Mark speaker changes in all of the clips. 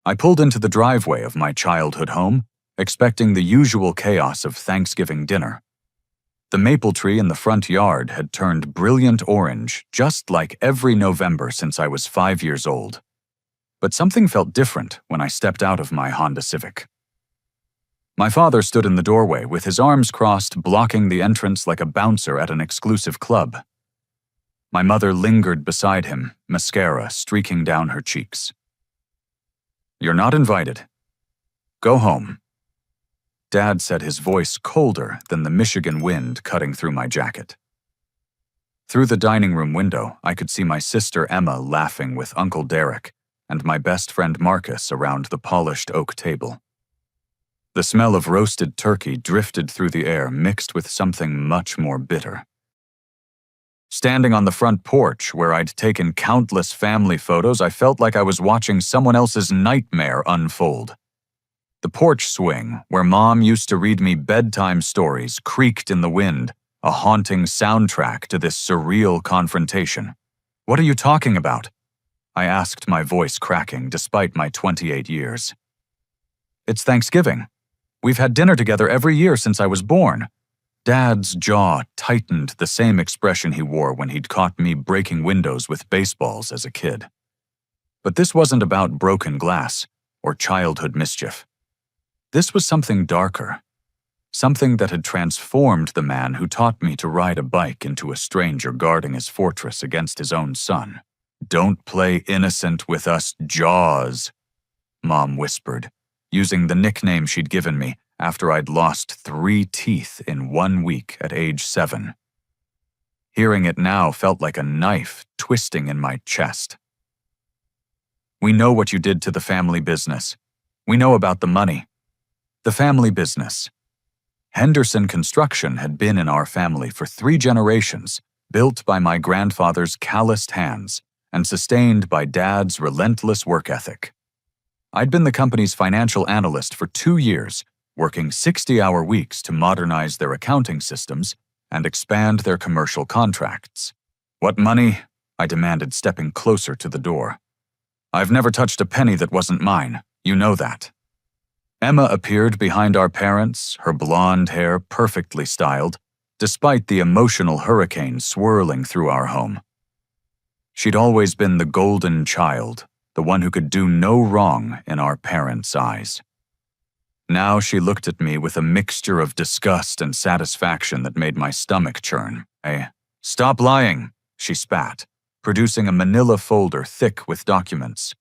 Speaker 1: I pulled into the driveway of my childhood home, expecting the usual chaos of Thanksgiving dinner. The maple tree in the front yard had turned brilliant orange, just like every November since I was 5 years old. But something felt different when I stepped out of my Honda Civic. My father stood in the doorway with his arms crossed, blocking the entrance like a bouncer at an exclusive club. My mother lingered beside him, mascara streaking down her cheeks. "You're not invited. Go home." Dad said, his voice colder than the Michigan wind cutting through my jacket. Through the dining room window, I could see my sister Emma laughing with Uncle Derek and my best friend Marcus around the polished oak table. The smell of roasted turkey drifted through the air, mixed with something much more bitter. Standing on the front porch, where I'd taken countless family photos, I felt like I was watching someone else's nightmare unfold. The porch swing, where Mom used to read me bedtime stories, creaked in the wind, a haunting soundtrack to this surreal confrontation. "What are you talking about?" I asked, my voice cracking despite my 28 years. "It's Thanksgiving. We've had dinner together every year since I was born." Dad's jaw tightened, the same expression he wore when he'd caught me breaking windows with baseballs as a kid. But this wasn't about broken glass or childhood mischief. This was something darker, something that had transformed the man who taught me to ride a bike into a stranger guarding his fortress against his own son. "Don't play innocent with us, Jaws," Mom whispered, using the nickname she'd given me after I'd lost 3 teeth in 1 week at age 7. Hearing it now felt like a knife twisting in my chest. "We know what you did to the family business. We know about the money. The family business. Henderson Construction had been in our family for 3 generations, built by my grandfather's calloused hands and sustained by Dad's relentless work ethic. I'd been the company's financial analyst for 2 years, working 60-hour weeks to modernize their accounting systems and expand their commercial contracts. "What money?" I demanded, stepping closer to the door. "I've never touched a penny that wasn't mine. You know that." Emma appeared behind our parents, her blonde hair perfectly styled, despite the emotional hurricane swirling through our home. She'd always been the golden child, the one who could do no wrong in our parents' eyes. Now she looked at me with a mixture of disgust and satisfaction that made my stomach churn. "Stop lying," she spat, producing a manila folder thick with documents.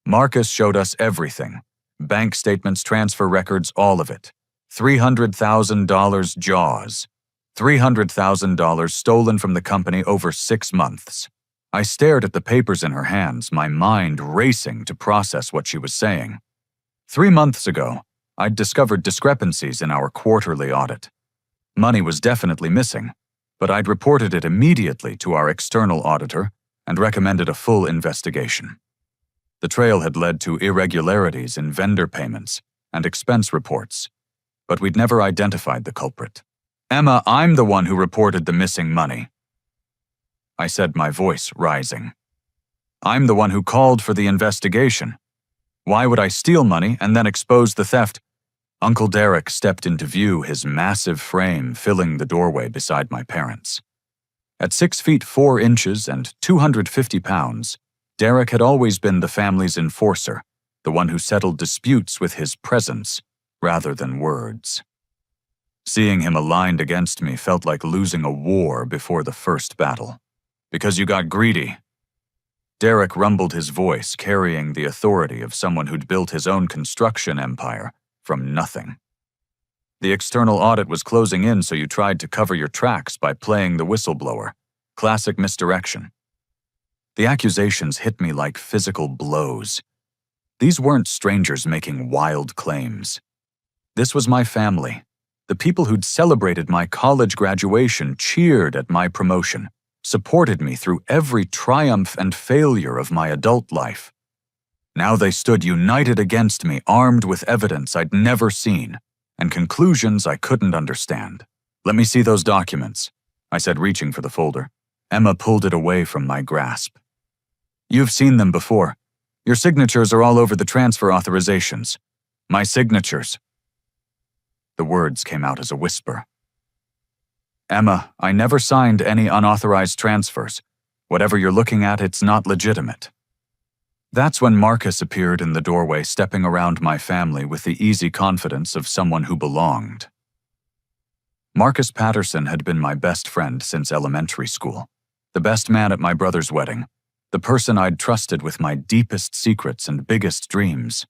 Speaker 1: "Marcus showed us everything. Bank statements, transfer records, all of it. $300,000 Jaws. $300,000 stolen from the company over 6 months. I stared at the papers in her hands, my mind racing to process what she was saying. 3 months ago, I'd discovered discrepancies in our quarterly audit. Money was definitely missing, but I'd reported it immediately to our external auditor and recommended a full investigation. The trail had led to irregularities in vendor payments and expense reports, but we'd never identified the culprit. "Emma, I'm the one who reported the missing money," I said, my voice rising. "I'm the one who called for the investigation. Why would I steal money and then expose the theft?" Uncle Derek stepped into view, his massive frame filling the doorway beside my parents. At 6 feet 4 inches and 250 pounds, Derek had always been the family's enforcer, the one who settled disputes with his presence rather than words. Seeing him aligned against me felt like losing a war before the first battle. "Because you got greedy." Derek rumbled his voice, carrying the authority of someone who'd built his own construction empire from nothing. "The external audit was closing in, so you tried to cover your tracks by playing the whistleblower. Classic misdirection." The accusations hit me like physical blows. These weren't strangers making wild claims. This was my family. The people who'd celebrated my college graduation, cheered at my promotion, supported me through every triumph and failure of my adult life. Now they stood united against me, armed with evidence I'd never seen and conclusions I couldn't understand. "Let me see those documents," I said, reaching for the folder. Emma pulled it away from my grasp. "You've seen them before. Your signatures are all over the transfer authorizations. My signatures." The words came out as a whisper. "Emma, I never signed any unauthorized transfers. Whatever you're looking at, it's not legitimate." That's when Marcus appeared in the doorway, stepping around my family with the easy confidence of someone who belonged. Marcus Patterson had been my best friend since elementary school, the best man at my brother's wedding, the person I'd trusted with my deepest secrets and biggest dreams.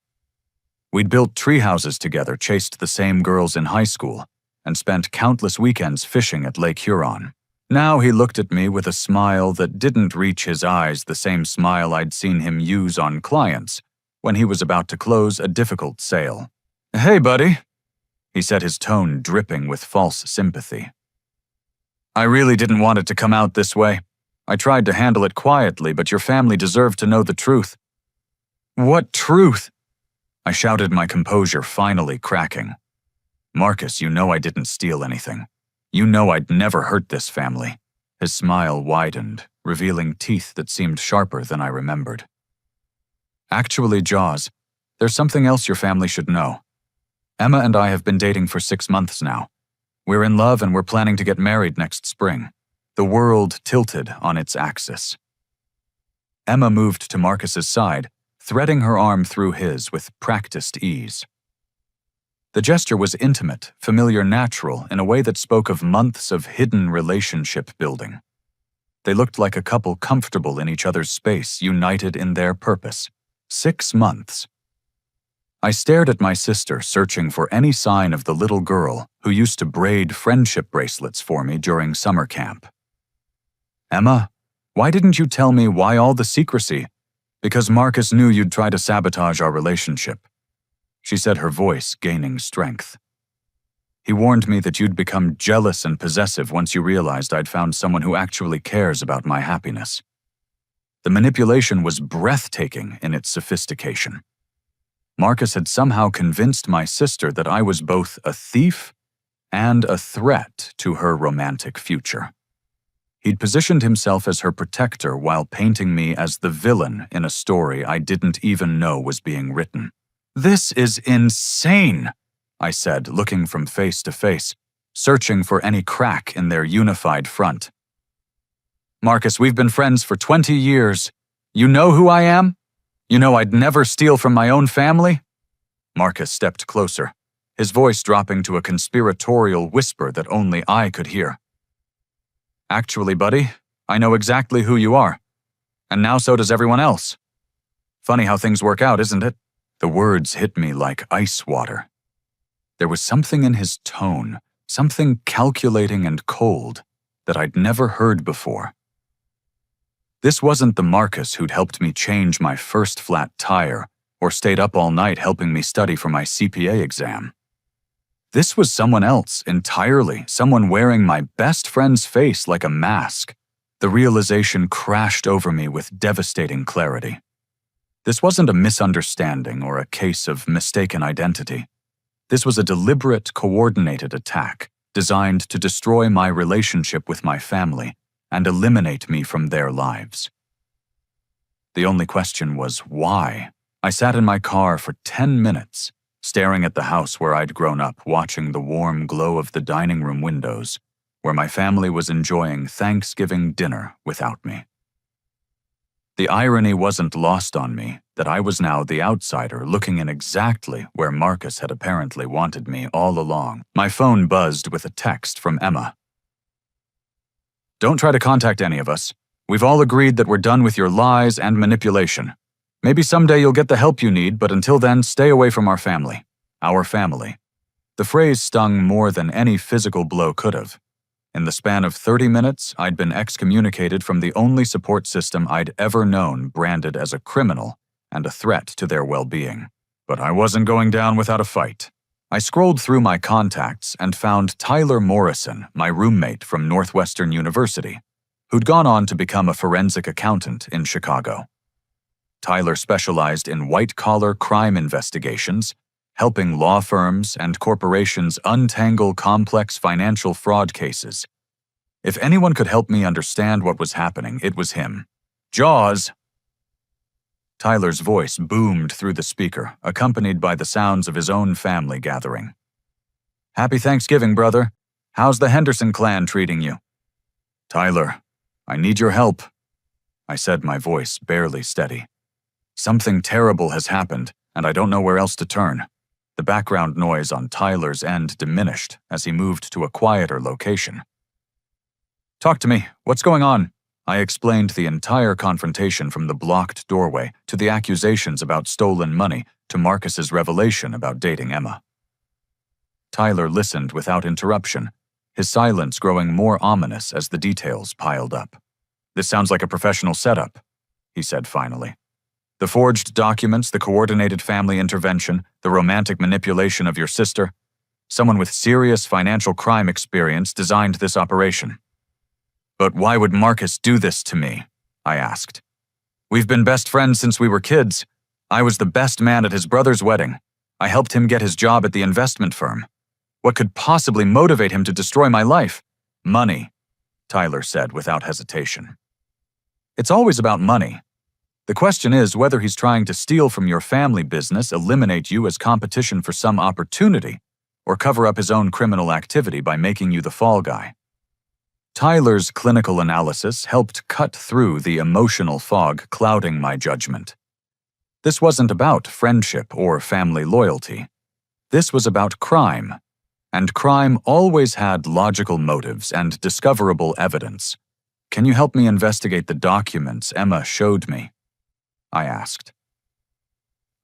Speaker 1: We'd built tree houses together, chased the same girls in high school, and spent countless weekends fishing at Lake Huron. Now he looked at me with a smile that didn't reach his eyes, the same smile I'd seen him use on clients when he was about to close a difficult sale. "Hey, buddy," he said, his tone dripping with false sympathy. "I really didn't want it to come out this way. I tried to handle it quietly, but your family deserved to know the truth." "What truth?" I shouted, my composure finally cracking. "Marcus, you know I didn't steal anything. You know I'd never hurt this family." His smile widened, revealing teeth that seemed sharper than I remembered. "Actually, Jaws, there's something else your family should know. Emma and I have been dating for 6 months now. We're in love and we're planning to get married next spring." The world tilted on its axis. Emma moved to Marcus's side, threading her arm through his with practiced ease. The gesture was intimate, familiar, natural, in a way that spoke of months of hidden relationship building. They looked like a couple comfortable in each other's space, united in their purpose. 6 months. I stared at my sister, searching for any sign of the little girl who used to braid friendship bracelets for me during summer camp. "Emma, why didn't you tell me why all the secrecy?" "Because Marcus knew you'd try to sabotage our relationship," she said, her voice gaining strength. "He warned me that you'd become jealous and possessive once you realized I'd found someone who actually cares about my happiness." The manipulation was breathtaking in its sophistication. Marcus had somehow convinced my sister that I was both a thief and a threat to her romantic future. He'd positioned himself as her protector while painting me as the villain in a story I didn't even know was being written. "This is insane," I said, looking from face to face, searching for any crack in their unified front. "Marcus, we've been friends for 20 years. You know who I am? You know I'd never steal from my own family?" Marcus stepped closer, his voice dropping to a conspiratorial whisper that only I could hear. "Actually, buddy, I know exactly who you are. And now so does everyone else. Funny how things work out, isn't it?" The words hit me like ice water. There was something in his tone, something calculating and cold, that I'd never heard before. This wasn't the Marcus who'd helped me change my first flat tire or stayed up all night helping me study for my CPA exam. This was someone else entirely, someone wearing my best friend's face like a mask. The realization crashed over me with devastating clarity. This wasn't a misunderstanding or a case of mistaken identity. This was a deliberate, coordinated attack designed to destroy my relationship with my family and eliminate me from their lives. The only question was why. I sat in my car for 10 minutes, staring at the house where I'd grown up, watching the warm glow of the dining room windows, where my family was enjoying Thanksgiving dinner without me. The irony wasn't lost on me that I was now the outsider looking in exactly where Marcus had apparently wanted me all along. My phone buzzed with a text from Emma. "Don't try to contact any of us. We've all agreed that we're done with your lies and manipulation. Maybe someday you'll get the help you need, but until then, stay away from our family." Our family. The phrase stung more than any physical blow could have. In the span of 30 minutes, I'd been excommunicated from the only support system I'd ever known, branded as a criminal and a threat to their well-being. But I wasn't going down without a fight. I scrolled through my contacts and found Tyler Morrison, my roommate from Northwestern University, who'd gone on to become a forensic accountant in Chicago. Tyler specialized in white-collar crime investigations, helping law firms and corporations untangle complex financial fraud cases. If anyone could help me understand what was happening, it was him. "Jaws!" Tyler's voice boomed through the speaker, accompanied by the sounds of his own family gathering. "Happy Thanksgiving, brother. How's the Henderson clan treating you?" "Tyler, I need your help," I said, my voice barely steady. "Something terrible has happened, and I don't know where else to turn." The background noise on Tyler's end diminished as he moved to a quieter location. "Talk to me. What's going on?" I explained the entire confrontation from the blocked doorway to the accusations about stolen money to Marcus's revelation about dating Emma. Tyler listened without interruption, his silence growing more ominous as the details piled up. "This sounds like a professional setup," he said finally. "The forged documents, the coordinated family intervention, the romantic manipulation of your sister. Someone with serious financial crime experience designed this operation." "But why would Marcus do this to me?" I asked. "We've been best friends since we were kids. I was the best man at his brother's wedding. I helped him get his job at the investment firm. What could possibly motivate him to destroy my life?" "Money," Tyler said without hesitation. "It's always about money. The question is whether he's trying to steal from your family business, eliminate you as competition for some opportunity, or cover up his own criminal activity by making you the fall guy." Tyler's clinical analysis helped cut through the emotional fog clouding my judgment. This wasn't about friendship or family loyalty. This was about crime, and crime always had logical motives and discoverable evidence. "Can you help me investigate the documents Emma showed me?" I asked.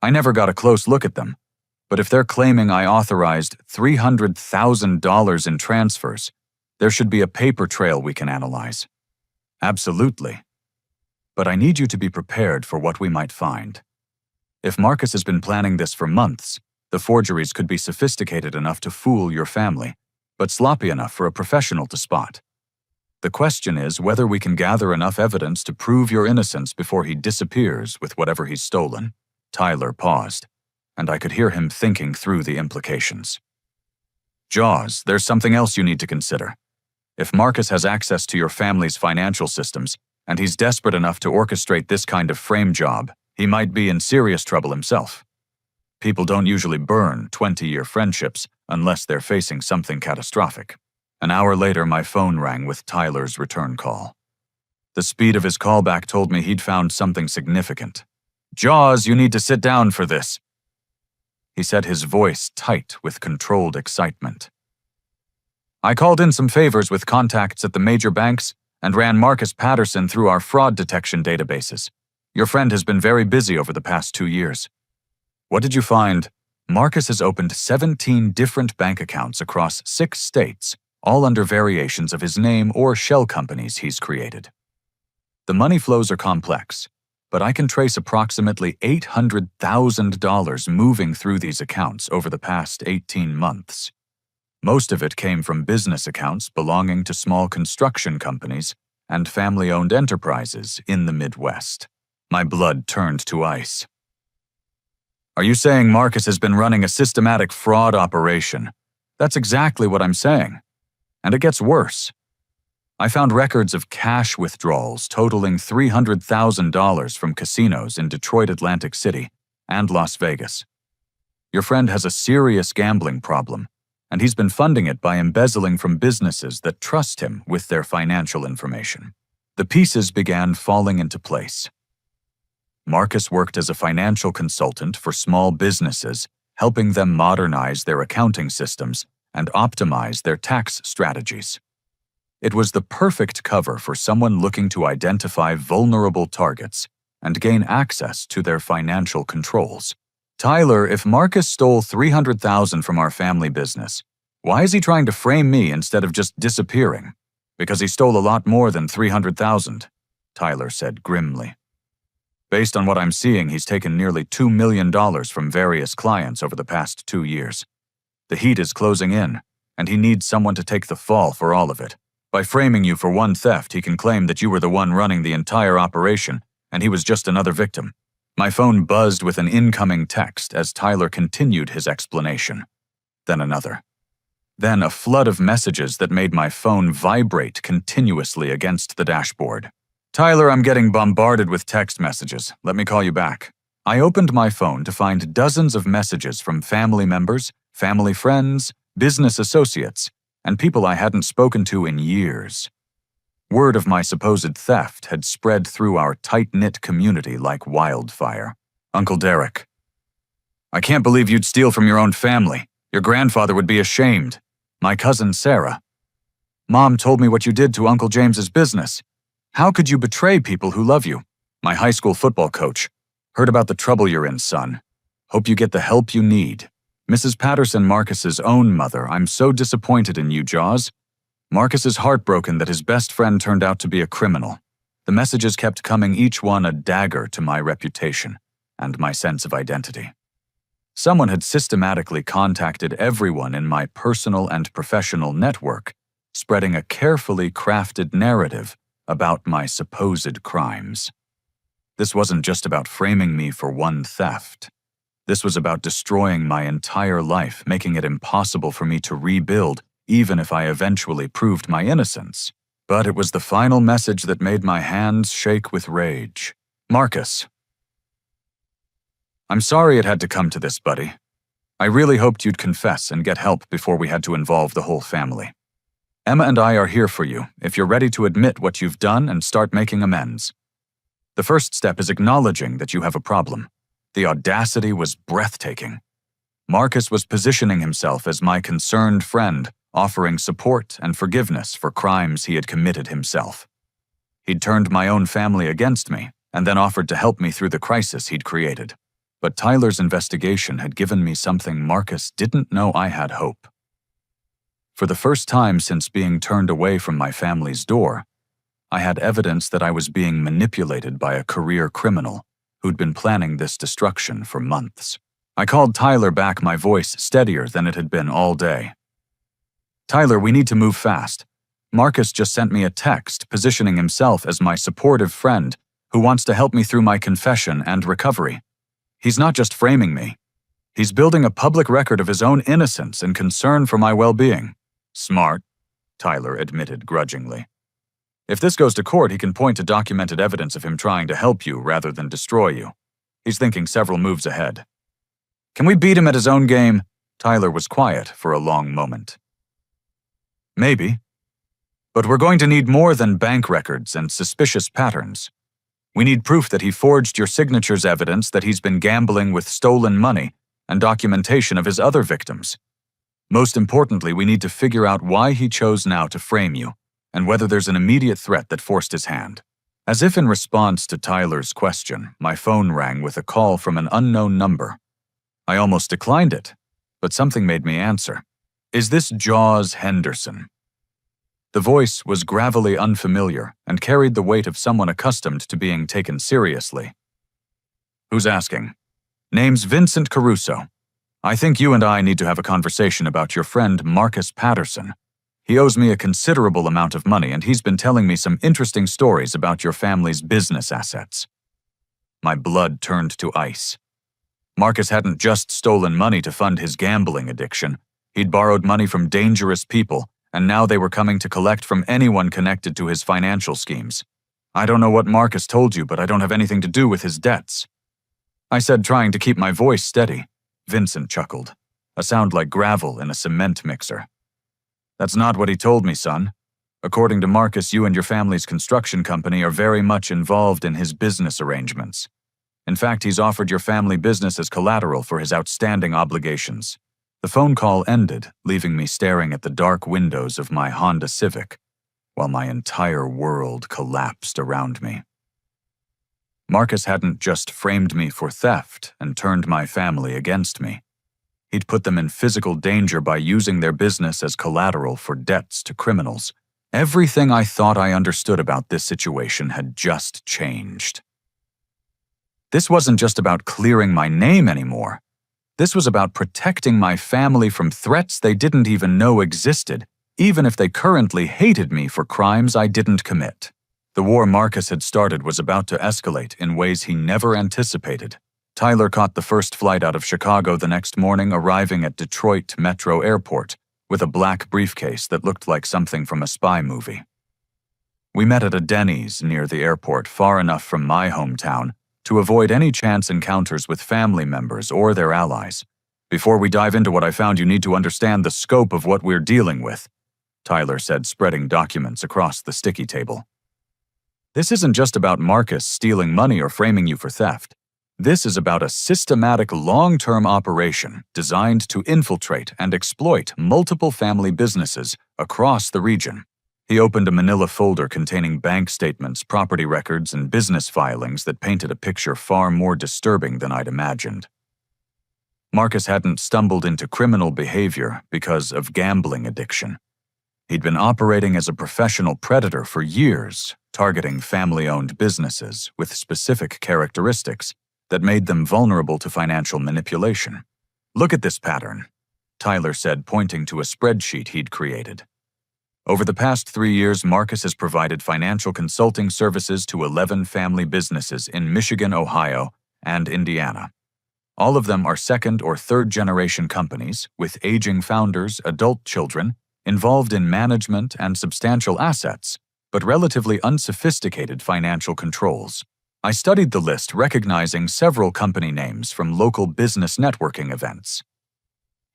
Speaker 1: "I never got a close look at them, but if they're claiming I authorized $300,000 in transfers, there should be a paper trail we can analyze." "Absolutely. But I need you to be prepared for what we might find. If Marcus has been planning this for months, the forgeries could be sophisticated enough to fool your family, but sloppy enough for a professional to spot. The question is whether we can gather enough evidence to prove your innocence before he disappears with whatever he's stolen." Tyler paused, and I could hear him thinking through the implications. "Jaws, there's something else you need to consider. If Marcus has access to your family's financial systems, and he's desperate enough to orchestrate this kind of frame job, he might be in serious trouble himself. People don't usually burn 20-year friendships unless they're facing something catastrophic." An hour later, my phone rang with Tyler's return call. The speed of his callback told me he'd found something significant. "Jaws, you need to sit down for this," he said, his voice tight with controlled excitement. "I called in some favors with contacts at the major banks and ran Marcus Patterson through our fraud detection databases. Your friend has been very busy over the past 2 years." "What did you find?" "Marcus has opened 17 different bank accounts across 6 states, all under variations of his name or shell companies he's created. The money flows are complex, but I can trace approximately $800,000 moving through these accounts over the past 18 months. Most of it came from business accounts belonging to small construction companies and family-owned enterprises in the Midwest." My blood turned to ice. "Are you saying Marcus has been running a systematic fraud operation?" "That's exactly what I'm saying. And it gets worse. I found records of cash withdrawals totaling $300,000 from casinos in Detroit, Atlantic City, and Las Vegas. Your friend has a serious gambling problem, and he's been funding it by embezzling from businesses that trust him with their financial information." The pieces began falling into place. Marcus worked as a financial consultant for small businesses, helping them modernize their accounting systems and optimize their tax strategies. It was the perfect cover for someone looking to identify vulnerable targets and gain access to their financial controls. "Tyler, if Marcus stole $300,000 from our family business, why is he trying to frame me instead of just disappearing?" "Because he stole a lot more than $300,000, Tyler said grimly. "Based on what I'm seeing, he's taken nearly $2 million from various clients over the past 2 years. The heat is closing in, and he needs someone to take the fall for all of it. By framing you for one theft, he can claim that you were the one running the entire operation, and he was just another victim." My phone buzzed with an incoming text as Tyler continued his explanation. Then another. Then a flood of messages that made my phone vibrate continuously against the dashboard. Tyler, I'm getting bombarded with text messages. Let me call you back. I opened my phone to find dozens of messages from family members, family friends, business associates, and people I hadn't spoken to in years. Word of my supposed theft had spread through our tight-knit community like wildfire. Uncle Derek. I can't believe you'd steal from your own family. Your grandfather would be ashamed. My cousin Sarah. Mom told me what you did to Uncle James's business. How could you betray people who love you? My high school football coach. Heard about the trouble you're in, son. Hope you get the help you need. Mrs. Patterson, Marcus's own mother, I'm so disappointed in you, Jaws. Marcus is heartbroken that his best friend turned out to be a criminal. The messages kept coming, each one a dagger to my reputation and my sense of identity. Someone had systematically contacted everyone in my personal and professional network, spreading a carefully crafted narrative about my supposed crimes. This wasn't just about framing me for one theft. This was about destroying my entire life, making it impossible for me to rebuild, even if I eventually proved my innocence. But it was the final message that made my hands shake with rage. Marcus. I'm sorry it had to come to this, buddy. I really hoped you'd confess and get help before we had to involve the whole family. Emma and I are here for you if you're ready to admit what you've done and start making amends. The first step is acknowledging that you have a problem. The audacity was breathtaking. Marcus was positioning himself as my concerned friend, offering support and forgiveness for crimes he had committed himself. He'd turned my own family against me and then offered to help me through the crisis he'd created. But Tyler's investigation had given me something Marcus didn't know I had: hope. For the first time since being turned away from my family's door, I had evidence that I was being manipulated by a career criminal who'd been planning this destruction for months. I called Tyler back, my voice steadier than it had been all day. Tyler, we need to move fast. Marcus just sent me a text positioning himself as my supportive friend who wants to help me through my confession and recovery. He's not just framing me. He's building a public record of his own innocence and concern for my well-being. Smart, Tyler admitted grudgingly. If this goes to court, he can point to documented evidence of him trying to help you rather than destroy you. He's thinking several moves ahead. Can we beat him at his own game? Tyler was quiet for a long moment. Maybe. But we're going to need more than bank records and suspicious patterns. We need proof that he forged your signatures, evidence that he's been gambling with stolen money, and documentation of his other victims. Most importantly, we need to figure out why he chose now to frame you, and whether there's an immediate threat that forced his hand. As if in response to Tyler's question, my phone rang with a call from an unknown number. I almost declined it, but something made me answer. Is this Jaws Henderson? The voice was gravelly unfamiliar and carried the weight of someone accustomed to being taken seriously. Who's asking? Name's Vincent Caruso. I think you and I need to have a conversation about your friend Marcus Patterson. He owes me a considerable amount of money, and he's been telling me some interesting stories about your family's business assets. My blood turned to ice. Marcus hadn't just stolen money to fund his gambling addiction. He'd borrowed money from dangerous people, and now they were coming to collect from anyone connected to his financial schemes. I don't know what Marcus told you, but I don't have anything to do with his debts. I said, trying to keep my voice steady. Vincent chuckled, a sound like gravel in a cement mixer. That's not what he told me, son. According to Marcus, you and your family's construction company are very much involved in his business arrangements. In fact, he's offered your family business as collateral for his outstanding obligations. The phone call ended, leaving me staring at the dark windows of my Honda Civic, while my entire world collapsed around me. Marcus hadn't just framed me for theft and turned my family against me. He'd put them in physical danger by using their business as collateral for debts to criminals. Everything I thought I understood about this situation had just changed. This wasn't just about clearing my name anymore. This was about protecting my family from threats they didn't even know existed, even if they currently hated me for crimes I didn't commit. The war Marcus had started was about to escalate in ways he never anticipated. Tyler caught the first flight out of Chicago the next morning, arriving at Detroit Metro Airport with a black briefcase that looked like something from a spy movie. We met at a Denny's near the airport, far enough from my hometown to avoid any chance encounters with family members or their allies. Before we dive into what I found, you need to understand the scope of what we're dealing with, Tyler said, spreading documents across the sticky table. This isn't just about Marcus stealing money or framing you for theft. This is about a systematic long-term operation designed to infiltrate and exploit multiple family businesses across the region. He opened a manila folder containing bank statements, property records, and business filings that painted a picture far more disturbing than I'd imagined. Marcus hadn't stumbled into criminal behavior because of gambling addiction. He'd been operating as a professional predator for years, targeting family-owned businesses with specific characteristics that made them vulnerable to financial manipulation. "Look at this pattern," Tyler said, pointing to a spreadsheet he'd created. Over the past 3 years, Marcus has provided financial consulting services to 11 family businesses in Michigan, Ohio, and Indiana. All of them are second- or third-generation companies with aging founders, adult children, involved in management and substantial assets, but relatively unsophisticated financial controls. I studied the list, recognizing several company names from local business networking events.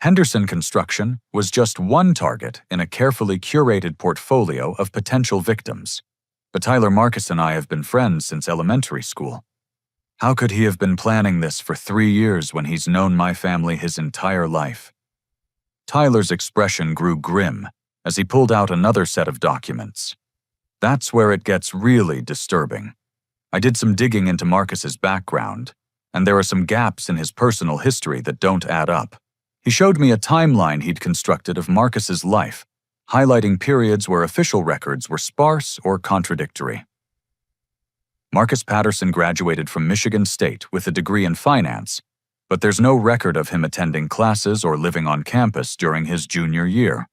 Speaker 1: Henderson Construction was just one target in a carefully curated portfolio of potential victims. But Tyler, Marcus and I have been friends since elementary school. How could he have been planning this for 3 years when he's known my family his entire life? Tyler's expression grew grim as he pulled out another set of documents. That's where it gets really disturbing. I did some digging into Marcus's background, and there are some gaps in his personal history that don't add up. He showed me a timeline he'd constructed of Marcus's life, highlighting periods where official records were sparse or contradictory. Marcus Patterson graduated from Michigan State with a degree in finance, but there's no record of him attending classes or living on campus during his junior year.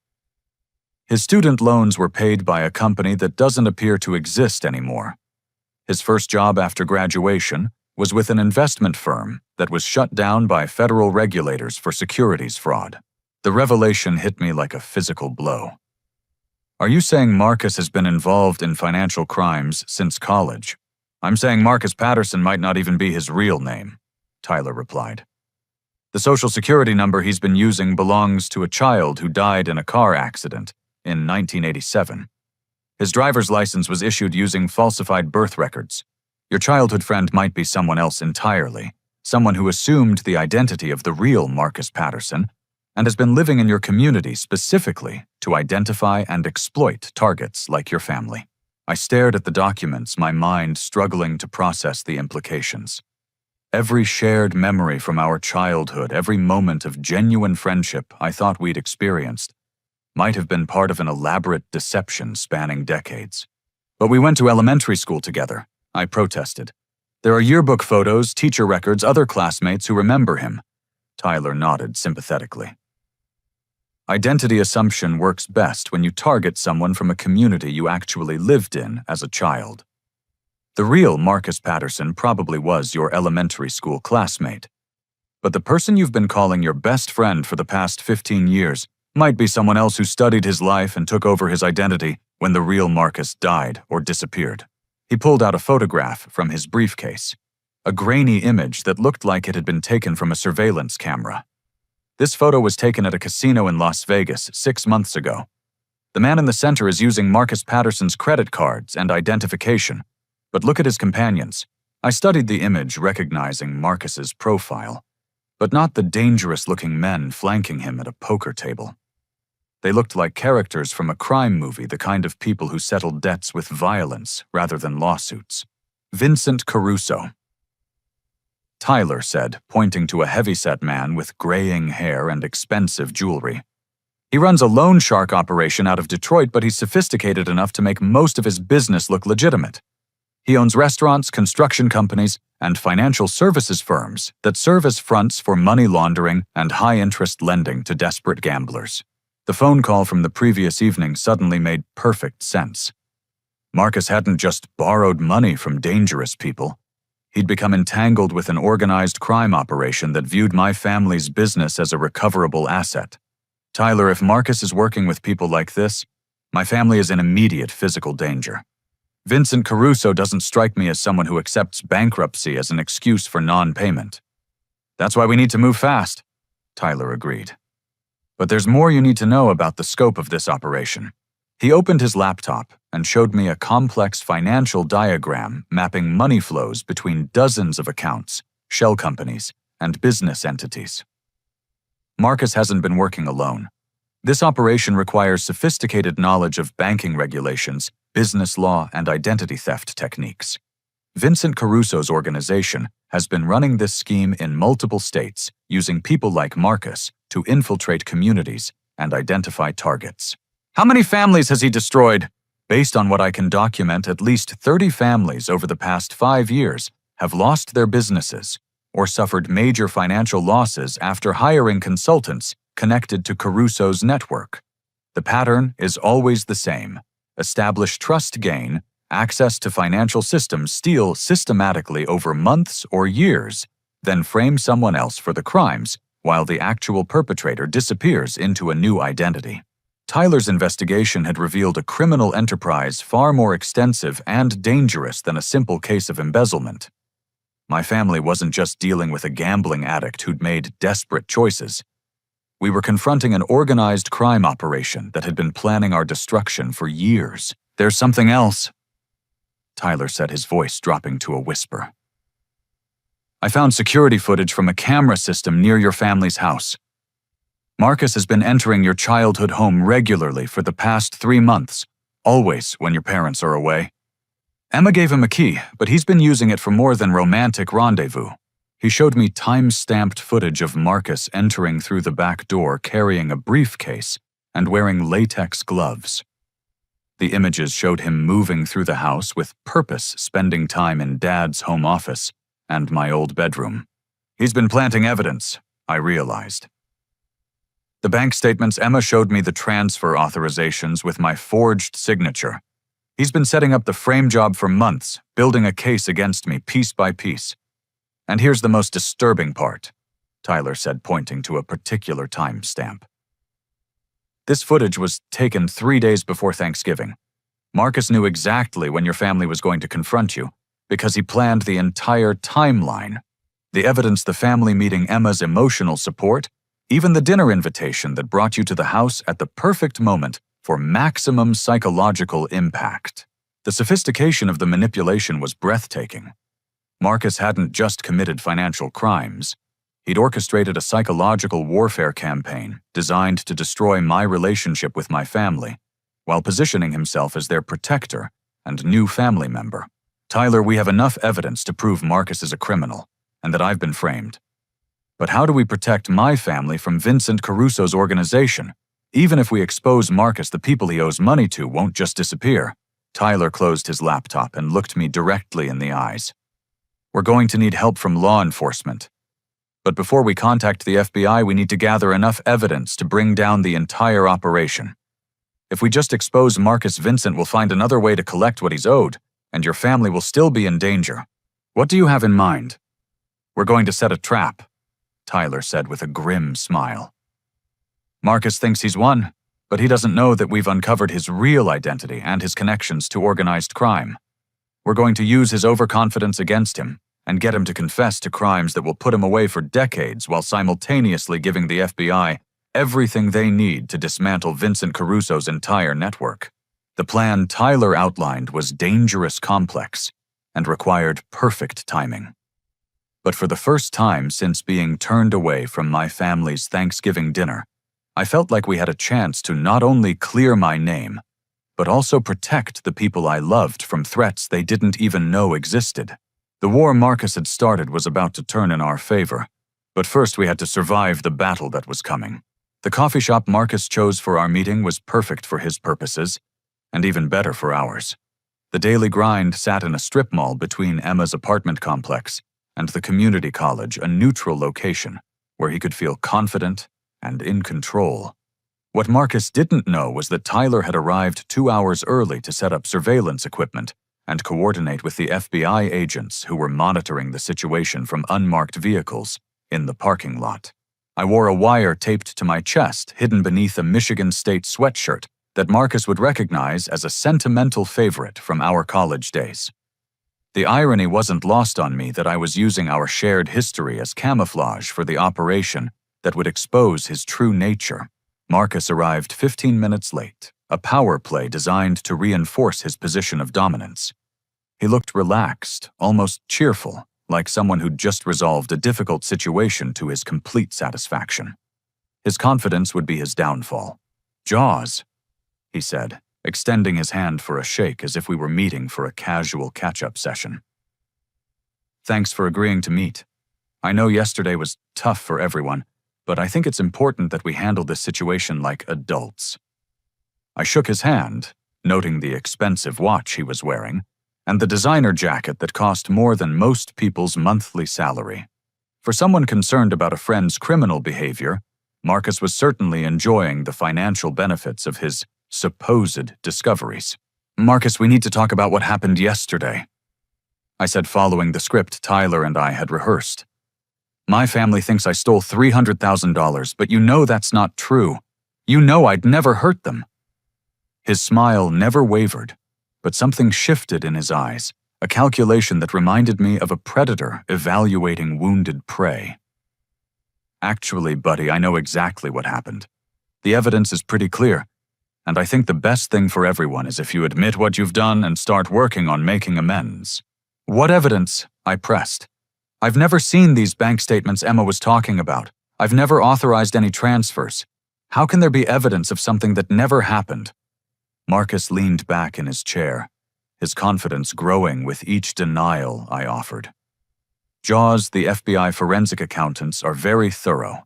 Speaker 1: His student loans were paid by a company that doesn't appear to exist anymore. His first job after graduation was with an investment firm that was shut down by federal regulators for securities fraud. The revelation hit me like a physical blow. "Are you saying Marcus has been involved in financial crimes since college?" "I'm saying Marcus Patterson might not even be his real name," Tyler replied. "The social security number he's been using belongs to a child who died in a car accident in 1987. His driver's license was issued using falsified birth records. Your childhood friend might be someone else entirely, someone who assumed the identity of the real Marcus Patterson and has been living in your community specifically to identify and exploit targets like your family." I stared at the documents, my mind struggling to process the implications. Every shared memory from our childhood, every moment of genuine friendship I thought we'd experienced, might have been part of an elaborate deception spanning decades. "But we went to elementary school together," I protested. "There are yearbook photos, teacher records, other classmates who remember him." Tyler nodded sympathetically. "Identity assumption works best when you target someone from a community you actually lived in as a child. The real Marcus Patterson probably was your elementary school classmate. But the person you've been calling your best friend for the past 15 years might be someone else who studied his life and took over his identity when the real Marcus died or disappeared." He pulled out a photograph from his briefcase, a grainy image that looked like it had been taken from a surveillance camera. This photo was taken at a casino in Las Vegas 6 months ago. The man in the center is using Marcus Patterson's credit cards and identification, but look at his companions. I studied the image, recognizing Marcus's profile, but not the dangerous-looking men flanking him at a poker table. They looked like characters from a crime movie, the kind of people who settled debts with violence rather than lawsuits. "Vincent Caruso," Tyler said, pointing to a heavyset man with graying hair and expensive jewelry. "He runs a loan shark operation out of Detroit, but he's sophisticated enough to make most of his business look legitimate. He owns restaurants, construction companies, and financial services firms that serve as fronts for money laundering and high-interest lending to desperate gamblers." The phone call from the previous evening suddenly made perfect sense. Marcus hadn't just borrowed money from dangerous people. He'd become entangled with an organized crime operation that viewed my family's business as a recoverable asset. "Tyler, if Marcus is working with people like this, my family is in immediate physical danger. Vincent Caruso doesn't strike me as someone who accepts bankruptcy as an excuse for non-payment. That's why we need to move fast, Tyler agreed. But there's more you need to know about the scope of this operation. He opened his laptop and showed me a complex financial diagram mapping money flows between dozens of accounts, shell companies, and business entities. Marcus hasn't been working alone. This operation requires sophisticated knowledge of banking regulations, business law, and identity theft techniques. Vincent Caruso's organization has been running this scheme in multiple states, using people like Marcus to infiltrate communities and identify targets. How many families has he destroyed? Based on what I can document, at least 30 families over the past 5 years have lost their businesses or suffered major financial losses after hiring consultants connected to Caruso's network. The pattern is always the same. Establish trust gain, access to financial systems, steal systematically over months or years, then frame someone else for the crimes while the actual perpetrator disappears into a new identity. Tyler's investigation had revealed a criminal enterprise far more extensive and dangerous than a simple case of embezzlement. My family wasn't just dealing with a gambling addict who'd made desperate choices. We were confronting an organized crime operation that had been planning our destruction for years. There's something else, Tyler said, his voice dropping to a whisper. I found security footage from a camera system near your family's house. Marcus has been entering your childhood home regularly for the past 3 months, always when your parents are away. Emma gave him a key, but he's been using it for more than romantic rendezvous. He showed me time-stamped footage of Marcus entering through the back door carrying a briefcase and wearing latex gloves. The images showed him moving through the house with purpose, spending time in Dad's home office and my old bedroom. He's been planting evidence, I realized. The bank statements Emma showed me, the transfer authorizations with my forged signature. He's been setting up the frame job for months, building a case against me piece by piece. And here's the most disturbing part, Tyler said, pointing to a particular timestamp. This footage was taken 3 days before Thanksgiving. Marcus knew exactly when your family was going to confront you, because he planned the entire timeline. The evidence, the family meeting, Emma's emotional support, even the dinner invitation that brought you to the house at the perfect moment for maximum psychological impact. The sophistication of the manipulation was breathtaking. Marcus hadn't just committed financial crimes. He'd orchestrated a psychological warfare campaign designed to destroy my relationship with my family, while positioning himself as their protector and new family member. Tyler, we have enough evidence to prove Marcus is a criminal and that I've been framed. But how do we protect my family from Vincent Caruso's organization? Even if we expose Marcus, the people he owes money to won't just disappear. Tyler closed his laptop and looked me directly in the eyes. We're going to need help from law enforcement. But before we contact the FBI, we need to gather enough evidence to bring down the entire operation. If we just expose Marcus, Vincent will find another way to collect what he's owed, and your family will still be in danger. What do you have in mind? We're going to set a trap, Tyler said with a grim smile. Marcus thinks he's won, but he doesn't know that we've uncovered his real identity and his connections to organized crime. We're going to use his overconfidence against him and get him to confess to crimes that will put him away for decades while simultaneously giving the FBI everything they need to dismantle Vincent Caruso's entire network. The plan Tyler outlined was dangerous, complex, and required perfect timing. But for the first time since being turned away from my family's Thanksgiving dinner, I felt like we had a chance to not only clear my name, but also protect the people I loved from threats they didn't even know existed. The war Marcus had started was about to turn in our favor, but first we had to survive the battle that was coming. The coffee shop Marcus chose for our meeting was perfect for his purposes, and even better for ours. The daily grind sat in a strip mall between Emma's apartment complex and the community college, a neutral location where he could feel confident and in control. What Marcus didn't know was that Tyler had arrived 2 hours early to set up surveillance equipment and coordinate with the FBI agents who were monitoring the situation from unmarked vehicles in the parking lot. I wore a wire taped to my chest, hidden beneath a Michigan State sweatshirt, that Marcus would recognize as a sentimental favorite from our college days. The irony wasn't lost on me that I was using our shared history as camouflage for the operation that would expose his true nature. Marcus arrived 15 minutes late, a power play designed to reinforce his position of dominance. He looked relaxed, almost cheerful, like someone who'd just resolved a difficult situation to his complete satisfaction. His confidence would be his downfall. "Jaws," he said, extending his hand for a shake as if we were meeting for a casual catch-up session. "Thanks for agreeing to meet. I know yesterday was tough for everyone, but I think it's important that we handle this situation like adults." I shook his hand, noting the expensive watch he was wearing, and the designer jacket that cost more than most people's monthly salary. For someone concerned about a friend's criminal behavior, Marcus was certainly enjoying the financial benefits of his supposed discoveries. "Marcus, we need to talk about what happened yesterday," I said, following the script Tyler and I had rehearsed. "My family thinks I stole $300,000, but you know that's not true. You know I'd never hurt them." His smile never wavered, but something shifted in his eyes, a calculation that reminded me of a predator evaluating wounded prey. "Actually, buddy, I know exactly what happened. The evidence is pretty clear, and I think the best thing for everyone is if you admit what you've done and start working on making amends." "What evidence?" I pressed. "I've never seen these bank statements Emma was talking about. I've never authorized any transfers. How can there be evidence of something that never happened?" Marcus leaned back in his chair, his confidence growing with each denial I offered. "Jaws, the FBI forensic accountants, are very thorough.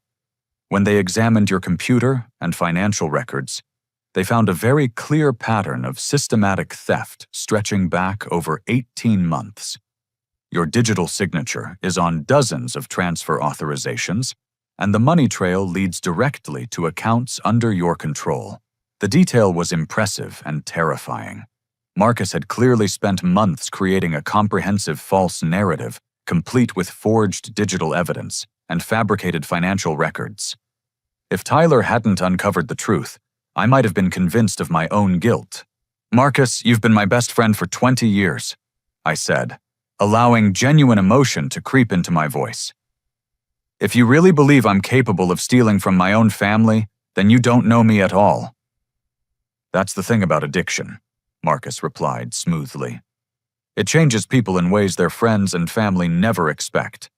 Speaker 1: When they examined your computer and financial records, they found a very clear pattern of systematic theft stretching back over 18 months. Your digital signature is on dozens of transfer authorizations, and the money trail leads directly to accounts under your control." The detail was impressive and terrifying. Marcus had clearly spent months creating a comprehensive false narrative, complete with forged digital evidence and fabricated financial records. If Tyler hadn't uncovered the truth, I might have been convinced of my own guilt. "Marcus, you've been my best friend for 20 years, I said, allowing genuine emotion to creep into my voice. "If you really believe I'm capable of stealing from my own family, then you don't know me at all." "That's the thing about addiction," Marcus replied smoothly. "It changes people in ways their friends and family never expect.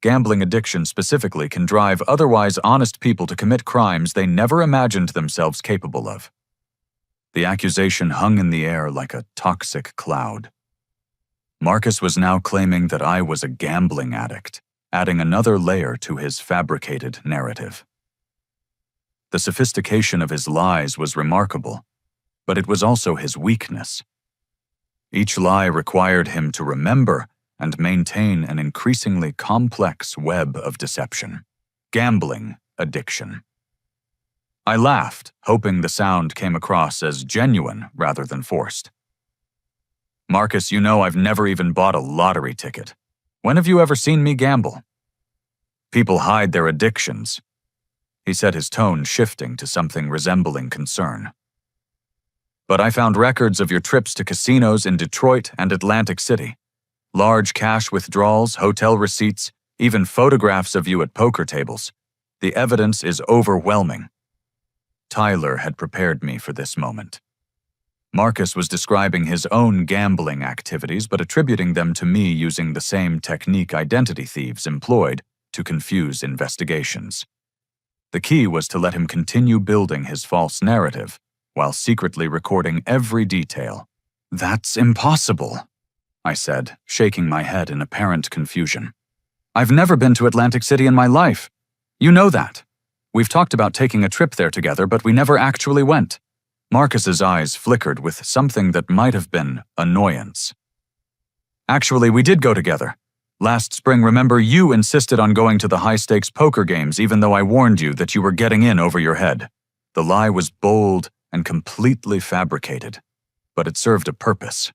Speaker 1: Gambling addiction specifically can drive otherwise honest people to commit crimes they never imagined themselves capable of." The accusation hung in the air like a toxic cloud. Marcus was now claiming that I was a gambling addict, adding another layer to his fabricated narrative. The sophistication of his lies was remarkable, but it was also his weakness. Each lie required him to remember and maintain an increasingly complex web of deception. Gambling addiction. I laughed, hoping the sound came across as genuine rather than forced. "Marcus, you know I've never even bought a lottery ticket. When have you ever seen me gamble?" "People hide their addictions," he said, his tone shifting to something resembling concern. "But I found records of your trips to casinos in Detroit and Atlantic City. Large cash withdrawals, hotel receipts, even photographs of you at poker tables. The evidence is overwhelming." Tyler had prepared me for this moment. Marcus was describing his own gambling activities but attributing them to me using the same technique identity thieves employed to confuse investigations. The key was to let him continue building his false narrative while secretly recording every detail. "That's impossible," I said, shaking my head in apparent confusion. "I've never been to Atlantic City in my life. You know that. We've talked about taking a trip there together, but we never actually went." Marcus's eyes flickered with something that might have been annoyance. "Actually, we did go together. Last spring, remember, you insisted on going to the high-stakes poker games even though I warned you that you were getting in over your head." The lie was bold and completely fabricated, but it served a purpose.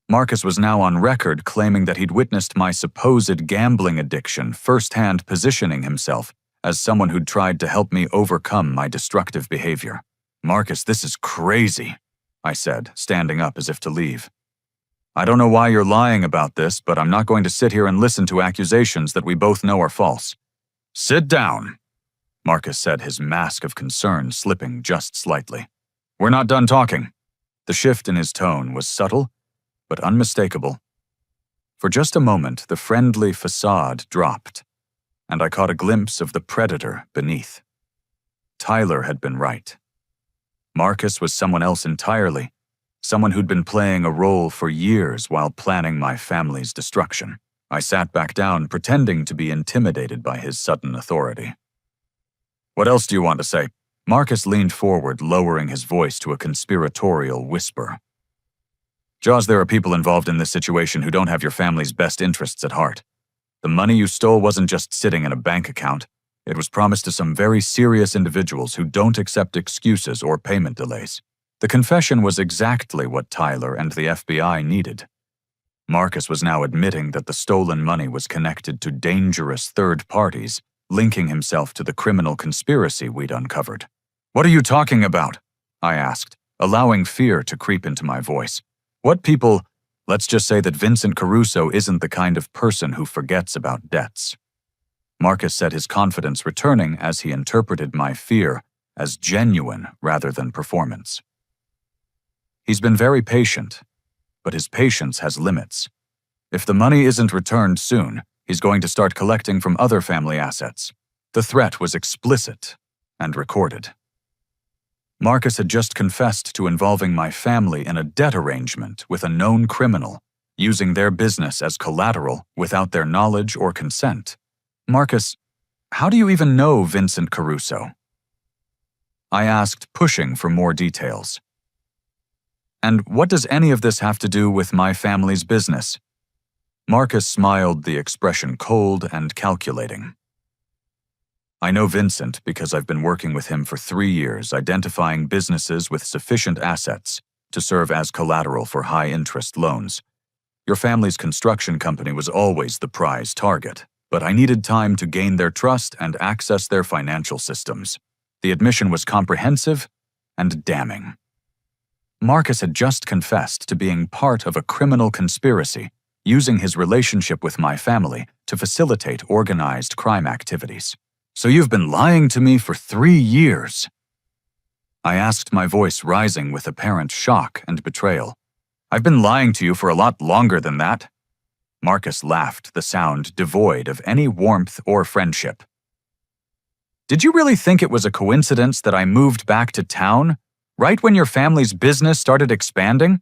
Speaker 1: Marcus was now on record claiming that he'd witnessed my supposed gambling addiction firsthand, positioning himself as someone who'd tried to help me overcome my destructive behavior. Marcus, this is crazy, I said, standing up as if to leave. I don't know why you're lying about this, but I'm not going to sit here and listen to accusations that we both know are false. Sit down, Marcus said, his mask of concern slipping just slightly. We're not done talking. The shift in his tone was subtle, but unmistakable. For just a moment, the friendly facade dropped, and I caught a glimpse of the predator beneath. Tyler had been right. Marcus was someone else entirely, someone who'd been playing a role for years while planning my family's destruction. I sat back down, pretending to be intimidated by his sudden authority. What else do you want to say? Marcus leaned forward, lowering his voice to a conspiratorial whisper. Jaws, there are people involved in this situation who don't have your family's best interests at heart. The money you stole wasn't just sitting in a bank account. It was promised to some very serious individuals who don't accept excuses or payment delays. The confession was exactly what Tyler and the FBI needed. Marcus was now admitting that the stolen money was connected to dangerous third parties, linking himself to the criminal conspiracy we'd uncovered. What are you talking about? I asked, allowing fear to creep into my voice. What people? Let's just say that Vincent Caruso isn't the kind of person who forgets about debts. Marcus said, his confidence returning as he interpreted my fear as genuine rather than performance. He's been very patient, but his patience has limits. If the money isn't returned soon, he's going to start collecting from other family assets. The threat was explicit and recorded. Marcus had just confessed to involving my family in a debt arrangement with a known criminal, using their business as collateral without their knowledge or consent. Marcus, how do you even know Vincent Caruso? I asked, pushing for more details. And what does any of this have to do with my family's business? Marcus smiled, the expression cold and calculating. I know Vincent because I've been working with him for 3 years, identifying businesses with sufficient assets to serve as collateral for high-interest loans. Your family's construction company was always the prize target, but I needed time to gain their trust and access their financial systems. The admission was comprehensive and damning. Marcus had just confessed to being part of a criminal conspiracy, using his relationship with my family to facilitate organized crime activities. So you've been lying to me for 3 years? I asked, my voice rising with apparent shock and betrayal. I've been lying to you for a lot longer than that. Marcus laughed, the sound devoid of any warmth or friendship. Did you really think it was a coincidence that I moved back to town, right when your family's business started expanding?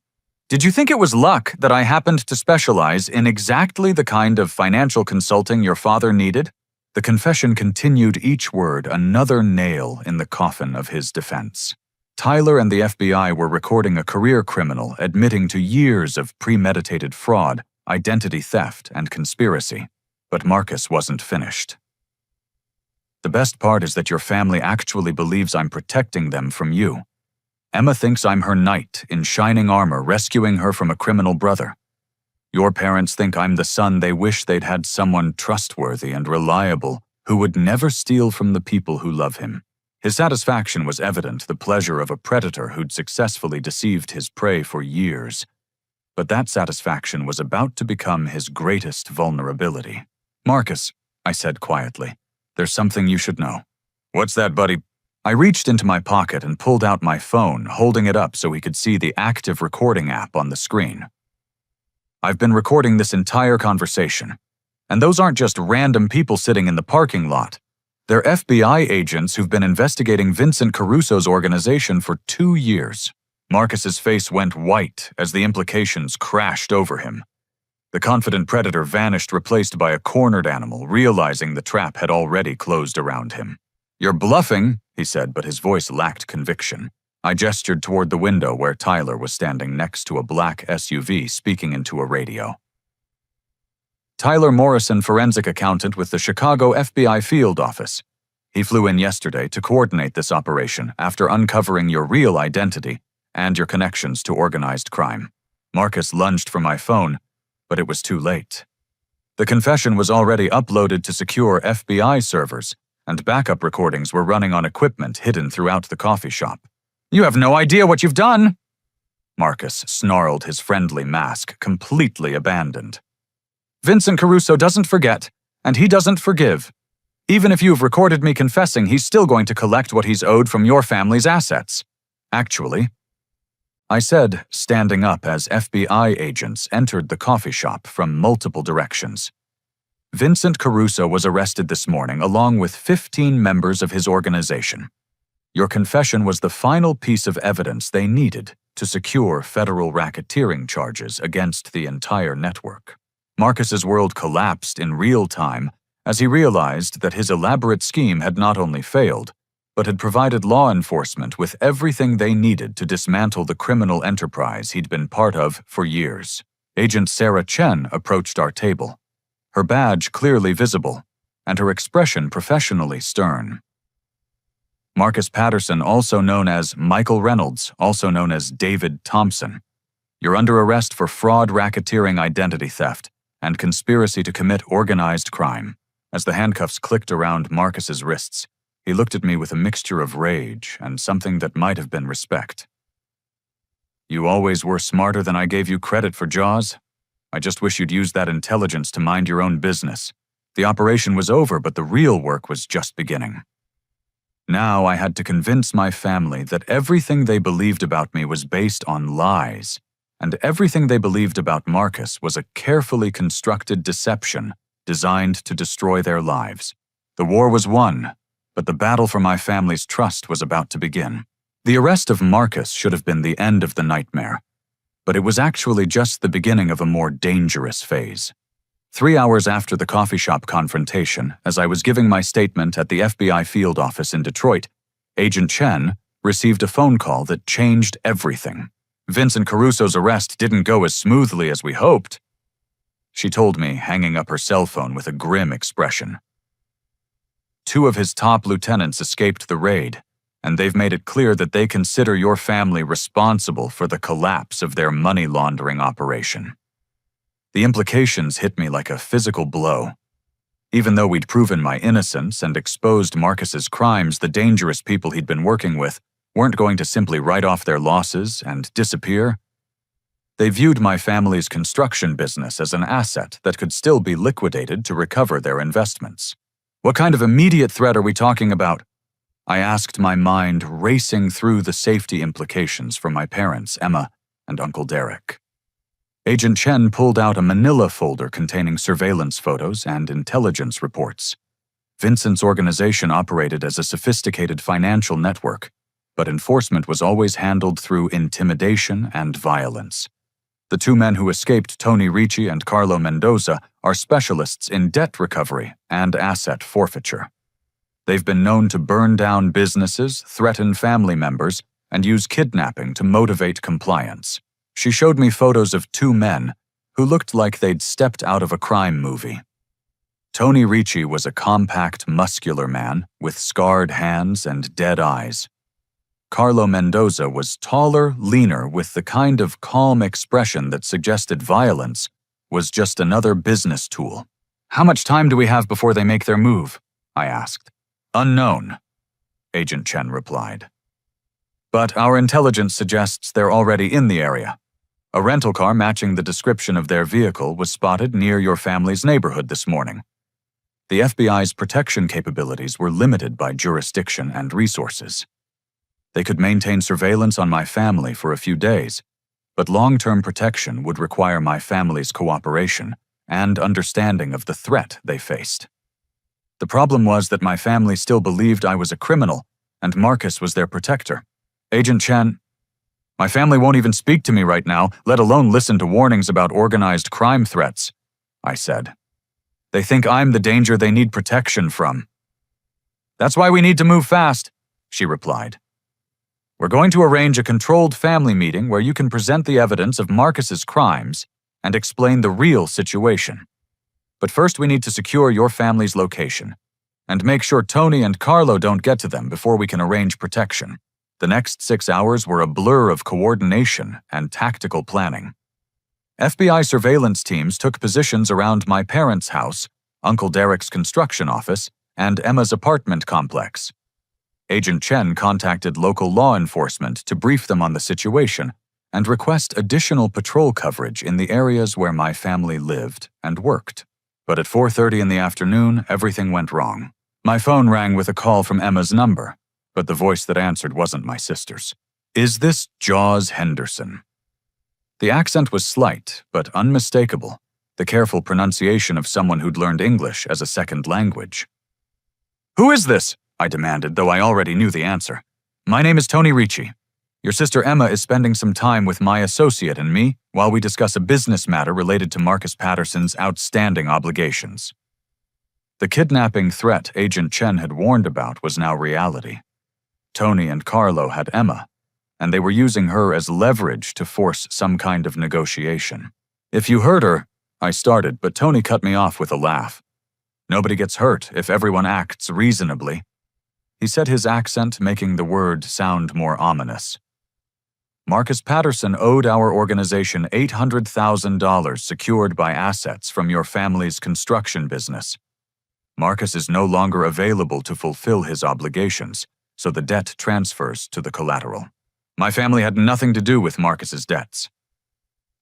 Speaker 1: Did you think it was luck that I happened to specialize in exactly the kind of financial consulting your father needed? The confession continued, each word another nail in the coffin of his defense. Tyler and the FBI were recording a career criminal admitting to years of premeditated fraud, identity theft, and conspiracy. But Marcus wasn't finished. The best part is that your family actually believes I'm protecting them from you. Emma thinks I'm her knight in shining armor, rescuing her from a criminal brother. Your parents think I'm the son they wish they'd had, someone trustworthy and reliable who would never steal from the people who love him. His satisfaction was evident, the pleasure of a predator who'd successfully deceived his prey for years. But that satisfaction was about to become his greatest vulnerability. Marcus, I said quietly, there's something you should know. What's that, buddy? I reached into my pocket and pulled out my phone, holding it up so he could see the active recording app on the screen. I've been recording this entire conversation, and those aren't just random people sitting in the parking lot. They're FBI agents who've been investigating Vincent Caruso's organization for 2 years. Marcus's face went white as the implications crashed over him. The confident predator vanished, replaced by a cornered animal, realizing the trap had already closed around him. You're bluffing, he said, but his voice lacked conviction. I gestured toward the window where Tyler was standing next to a black SUV, speaking into a radio. Tyler Morrison, forensic accountant with the Chicago FBI field office. He flew in yesterday to coordinate this operation after uncovering your real identity and your connections to organized crime. Marcus lunged for my phone, but it was too late. The confession was already uploaded to secure FBI servers, and backup recordings were running on equipment hidden throughout the coffee shop. You have no idea what you've done! Marcus snarled, his friendly mask completely abandoned. Vincent Caruso doesn't forget, and he doesn't forgive. Even if you've recorded me confessing, he's still going to collect what he's owed from your family's assets. Actually, I said, standing up as FBI agents entered the coffee shop from multiple directions. Vincent Caruso was arrested this morning along with 15 members of his organization. Your confession was the final piece of evidence they needed to secure federal racketeering charges against the entire network. Marcus's world collapsed in real time as he realized that his elaborate scheme had not only failed, but had provided law enforcement with everything they needed to dismantle the criminal enterprise he'd been part of for years. Agent Sarah Chen approached our table, her badge clearly visible, and her expression professionally stern. Marcus Patterson, also known as Michael Reynolds, also known as David Thompson. You're under arrest for fraud, racketeering, identity theft, and conspiracy to commit organized crime. As the handcuffs clicked around Marcus's wrists, he looked at me with a mixture of rage and something that might have been respect. You always were smarter than I gave you credit for, Jaws. I just wish you'd used that intelligence to mind your own business. The operation was over, but the real work was just beginning. Now I had to convince my family that everything they believed about me was based on lies, and everything they believed about Marcus was a carefully constructed deception designed to destroy their lives. The war was won, but the battle for my family's trust was about to begin. The arrest of Marcus should have been the end of the nightmare, but it was actually just the beginning of a more dangerous phase. 3 hours after the coffee shop confrontation, as I was giving my statement at the FBI field office in Detroit, Agent Chen received a phone call that changed everything. Vincent Caruso's arrest didn't go as smoothly as we hoped, she told me, hanging up her cell phone with a grim expression. 2 of his top lieutenants escaped the raid, and they've made it clear that they consider your family responsible for the collapse of their money laundering operation. The implications hit me like a physical blow. Even though we'd proven my innocence and exposed Marcus's crimes, the dangerous people he'd been working with weren't going to simply write off their losses and disappear. They viewed my family's construction business as an asset that could still be liquidated to recover their investments. What kind of immediate threat are we talking about? I asked, my mind racing through the safety implications for my parents, Emma and Uncle Derek. Agent Chen pulled out a manila folder containing surveillance photos and intelligence reports. Vincent's organization operated as a sophisticated financial network, but enforcement was always handled through intimidation and violence. The 2 men who escaped, Tony Ricci and Carlo Mendoza, are specialists in debt recovery and asset forfeiture. They've been known to burn down businesses, threaten family members, and use kidnapping to motivate compliance. She showed me photos of 2 men who looked like they'd stepped out of a crime movie. Tony Ricci was a compact, muscular man with scarred hands and dead eyes. Carlo Mendoza was taller, leaner, with the kind of calm expression that suggested violence was just another business tool. How much time do we have before they make their move? I asked. Unknown, Agent Chen replied. But our intelligence suggests they're already in the area. A rental car matching the description of their vehicle was spotted near your family's neighborhood this morning. The FBI's protection capabilities were limited by jurisdiction and resources. They could maintain surveillance on my family for a few days, but long-term protection would require my family's cooperation and understanding of the threat they faced. The problem was that my family still believed I was a criminal, and Marcus was their protector. Agent Chen, my family won't even speak to me right now, let alone listen to warnings about organized crime threats, I said. They think I'm the danger they need protection from. That's why we need to move fast, she replied. We're going to arrange a controlled family meeting where you can present the evidence of Marcus's crimes and explain the real situation. But first we need to secure your family's location and make sure Tony and Carlo don't get to them before we can arrange protection. The next 6 hours were a blur of coordination and tactical planning. FBI surveillance teams took positions around my parents' house, Uncle Derek's construction office, and Emma's apartment complex. Agent Chen contacted local law enforcement to brief them on the situation and request additional patrol coverage in the areas where my family lived and worked. But at 4:30 in the afternoon, everything went wrong. My phone rang with a call from Emma's number, but the voice that answered wasn't my sister's. "Is this Jaws Henderson?" The accent was slight, but unmistakable, the careful pronunciation of someone who'd learned English as a second language. "Who is this?" I demanded, though I already knew the answer. "My name is Tony Ricci. Your sister Emma is spending some time with my associate and me while we discuss a business matter related to Marcus Patterson's outstanding obligations." The kidnapping threat Agent Chen had warned about was now reality. Tony and Carlo had Emma, and they were using her as leverage to force some kind of negotiation. "If you hurt her," I started, but Tony cut me off with a laugh. "Nobody gets hurt if everyone acts reasonably." He said, his accent making the word sound more ominous. "Marcus Patterson owed our organization $800,000 secured by assets from your family's construction business. Marcus is no longer available to fulfill his obligations, so the debt transfers to the collateral. My family had nothing to do with Marcus's debts,"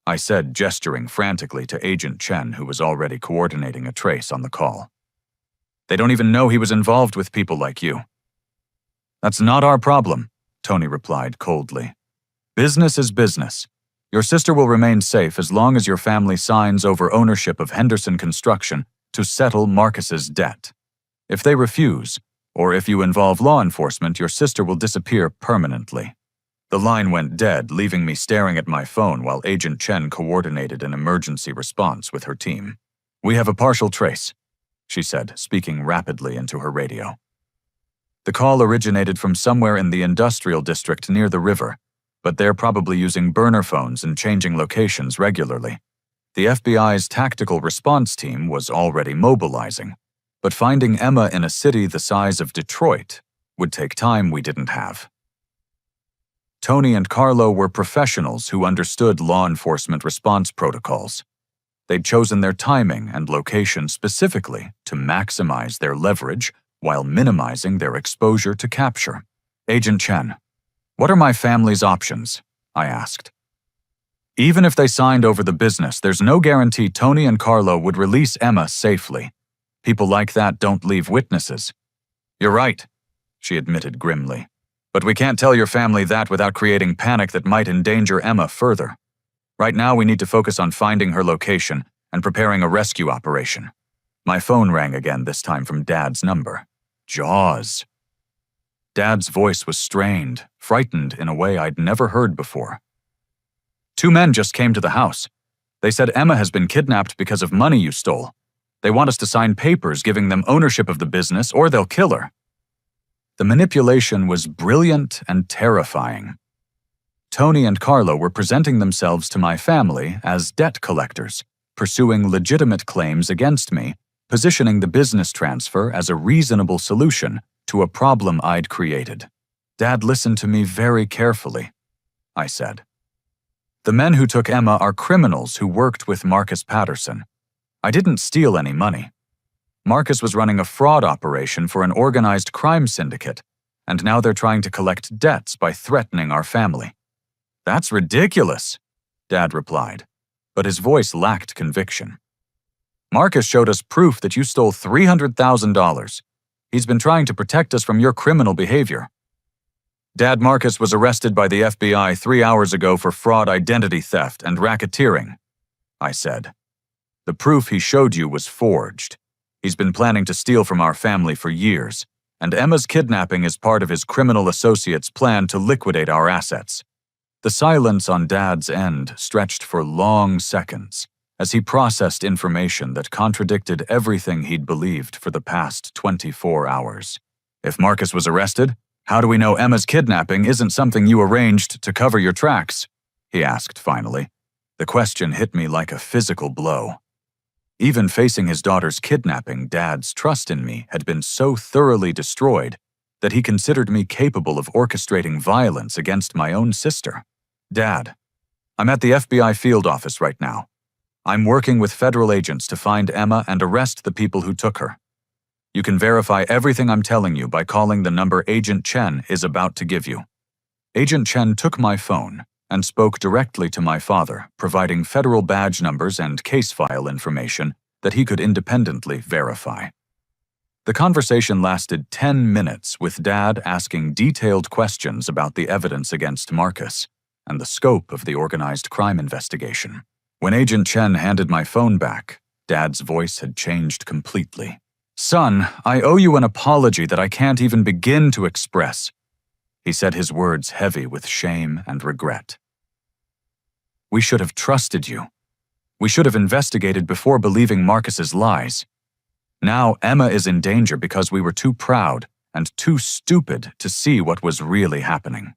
Speaker 1: I said, gesturing frantically to Agent Chen, who was already coordinating a trace on the call. "They don't even know he was involved with people like you." "That's not our problem," Tony replied coldly. "Business is business. Your sister will remain safe as long as your family signs over ownership of Henderson Construction to settle Marcus's debt. If they refuse, or if you involve law enforcement, your sister will disappear permanently." The line went dead, leaving me staring at my phone while Agent Chen coordinated an emergency response with her team. "We have a partial trace," she said, speaking rapidly into her radio. The call originated from somewhere in the industrial district near the river, but they're probably using burner phones and changing locations regularly. The FBI's tactical response team was already mobilizing, but finding Emma in a city the size of Detroit would take time we didn't have. Tony and Carlo were professionals who understood law enforcement response protocols. They'd chosen their timing and location specifically to maximize their leverage while minimizing their exposure to capture. "Agent Chen, what are my family's options?" I asked. "Even if they signed over the business, there's no guarantee Tony and Carlo would release Emma safely. People like that don't leave witnesses." "You're right," she admitted grimly. "But we can't tell your family that without creating panic that might endanger Emma further. Right now we need to focus on finding her location and preparing a rescue operation." My phone rang again, this time from Dad's number. Jaws. Dad's voice was strained, frightened in a way I'd never heard before. "Two men just came to the house. They said Emma has been kidnapped because of money you stole. They want us to sign papers giving them ownership of the business or they'll kill her." The manipulation was brilliant and terrifying. Tony and Carlo were presenting themselves to my family as debt collectors, pursuing legitimate claims against me, positioning the business transfer as a reasonable solution to a problem I'd created. "Dad listened to me very carefully," I said. "The men who took Emma are criminals who worked with Marcus Patterson. I didn't steal any money. Marcus was running a fraud operation for an organized crime syndicate, and now they're trying to collect debts by threatening our family." "That's ridiculous," Dad replied, but his voice lacked conviction. "Marcus showed us proof that you stole $300,000. He's been trying to protect us from your criminal behavior. Dad, Marcus was arrested by the FBI 3 hours ago for fraud, identity theft, and racketeering," I said. "The proof he showed you was forged. He's been planning to steal from our family for years, and Emma's kidnapping is part of his criminal associate's plan to liquidate our assets." The silence on Dad's end stretched for long seconds as he processed information that contradicted everything he'd believed for the past 24 hours. "If Marcus was arrested, how do we know Emma's kidnapping isn't something you arranged to cover your tracks?" he asked finally. The question hit me like a physical blow. Even facing his daughter's kidnapping, Dad's trust in me had been so thoroughly destroyed that he considered me capable of orchestrating violence against my own sister. "Dad, I'm at the FBI field office right now. I'm working with federal agents to find Emma and arrest the people who took her. You can verify everything I'm telling you by calling the number Agent Chen is about to give you. Agent Chen took my phone and spoke directly to my father, providing federal badge numbers and case file information that he could independently verify. The conversation lasted 10 minutes, with Dad asking detailed questions about the evidence against Marcus and the scope of the organized crime investigation. When Agent Chen handed my phone back, Dad's voice had changed completely. "Son, I owe you an apology that I can't even begin to express." He said, his words heavy with shame and regret. "We should have trusted you. We should have investigated before believing Marcus's lies. Now Emma is in danger because we were too proud and too stupid to see what was really happening."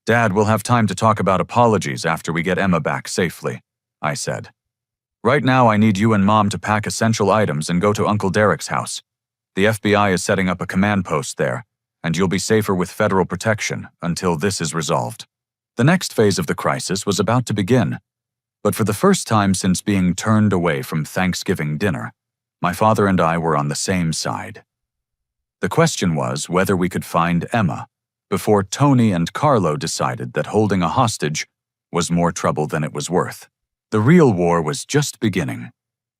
Speaker 1: "Dad, we'll have time to talk about apologies after we get Emma back safely," I said. "Right now I need you and Mom to pack essential items and go to Uncle Derek's house. The FBI is setting up a command post there, and you'll be safer with federal protection until this is resolved." The next phase of the crisis was about to begin, but for the first time since being turned away from Thanksgiving dinner, my father and I were on the same side. The question was whether we could find Emma before Tony and Carlo decided that holding a hostage was more trouble than it was worth. The real war was just beginning,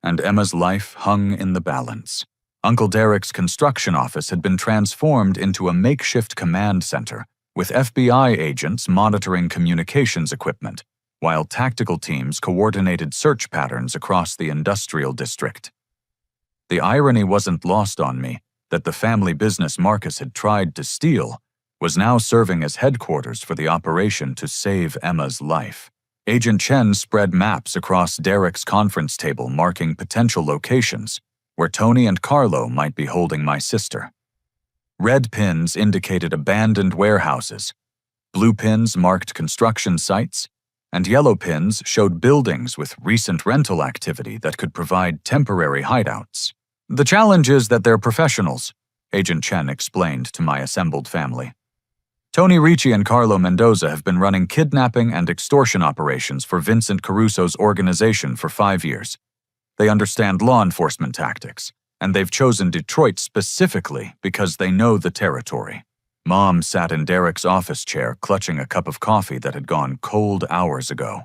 Speaker 1: and Emma's life hung in the balance. Uncle Derek's construction office had been transformed into a makeshift command center, with FBI agents monitoring communications equipment, while tactical teams coordinated search patterns across the industrial district. The irony wasn't lost on me that the family business Marcus had tried to steal was now serving as headquarters for the operation to save Emma's life. Agent Chen spread maps across Derek's conference table marking potential locations where Tony and Carlo might be holding my sister. Red pins indicated abandoned warehouses, blue pins marked construction sites, and yellow pins showed buildings with recent rental activity that could provide temporary hideouts. "The challenge is that they're professionals," Agent Chen explained to my assembled family. "Tony Ricci and Carlo Mendoza have been running kidnapping and extortion operations for Vincent Caruso's organization for 5 years. They understand law enforcement tactics, and they've chosen Detroit specifically because they know the territory." Mom sat in Derek's office chair, clutching a cup of coffee that had gone cold hours ago.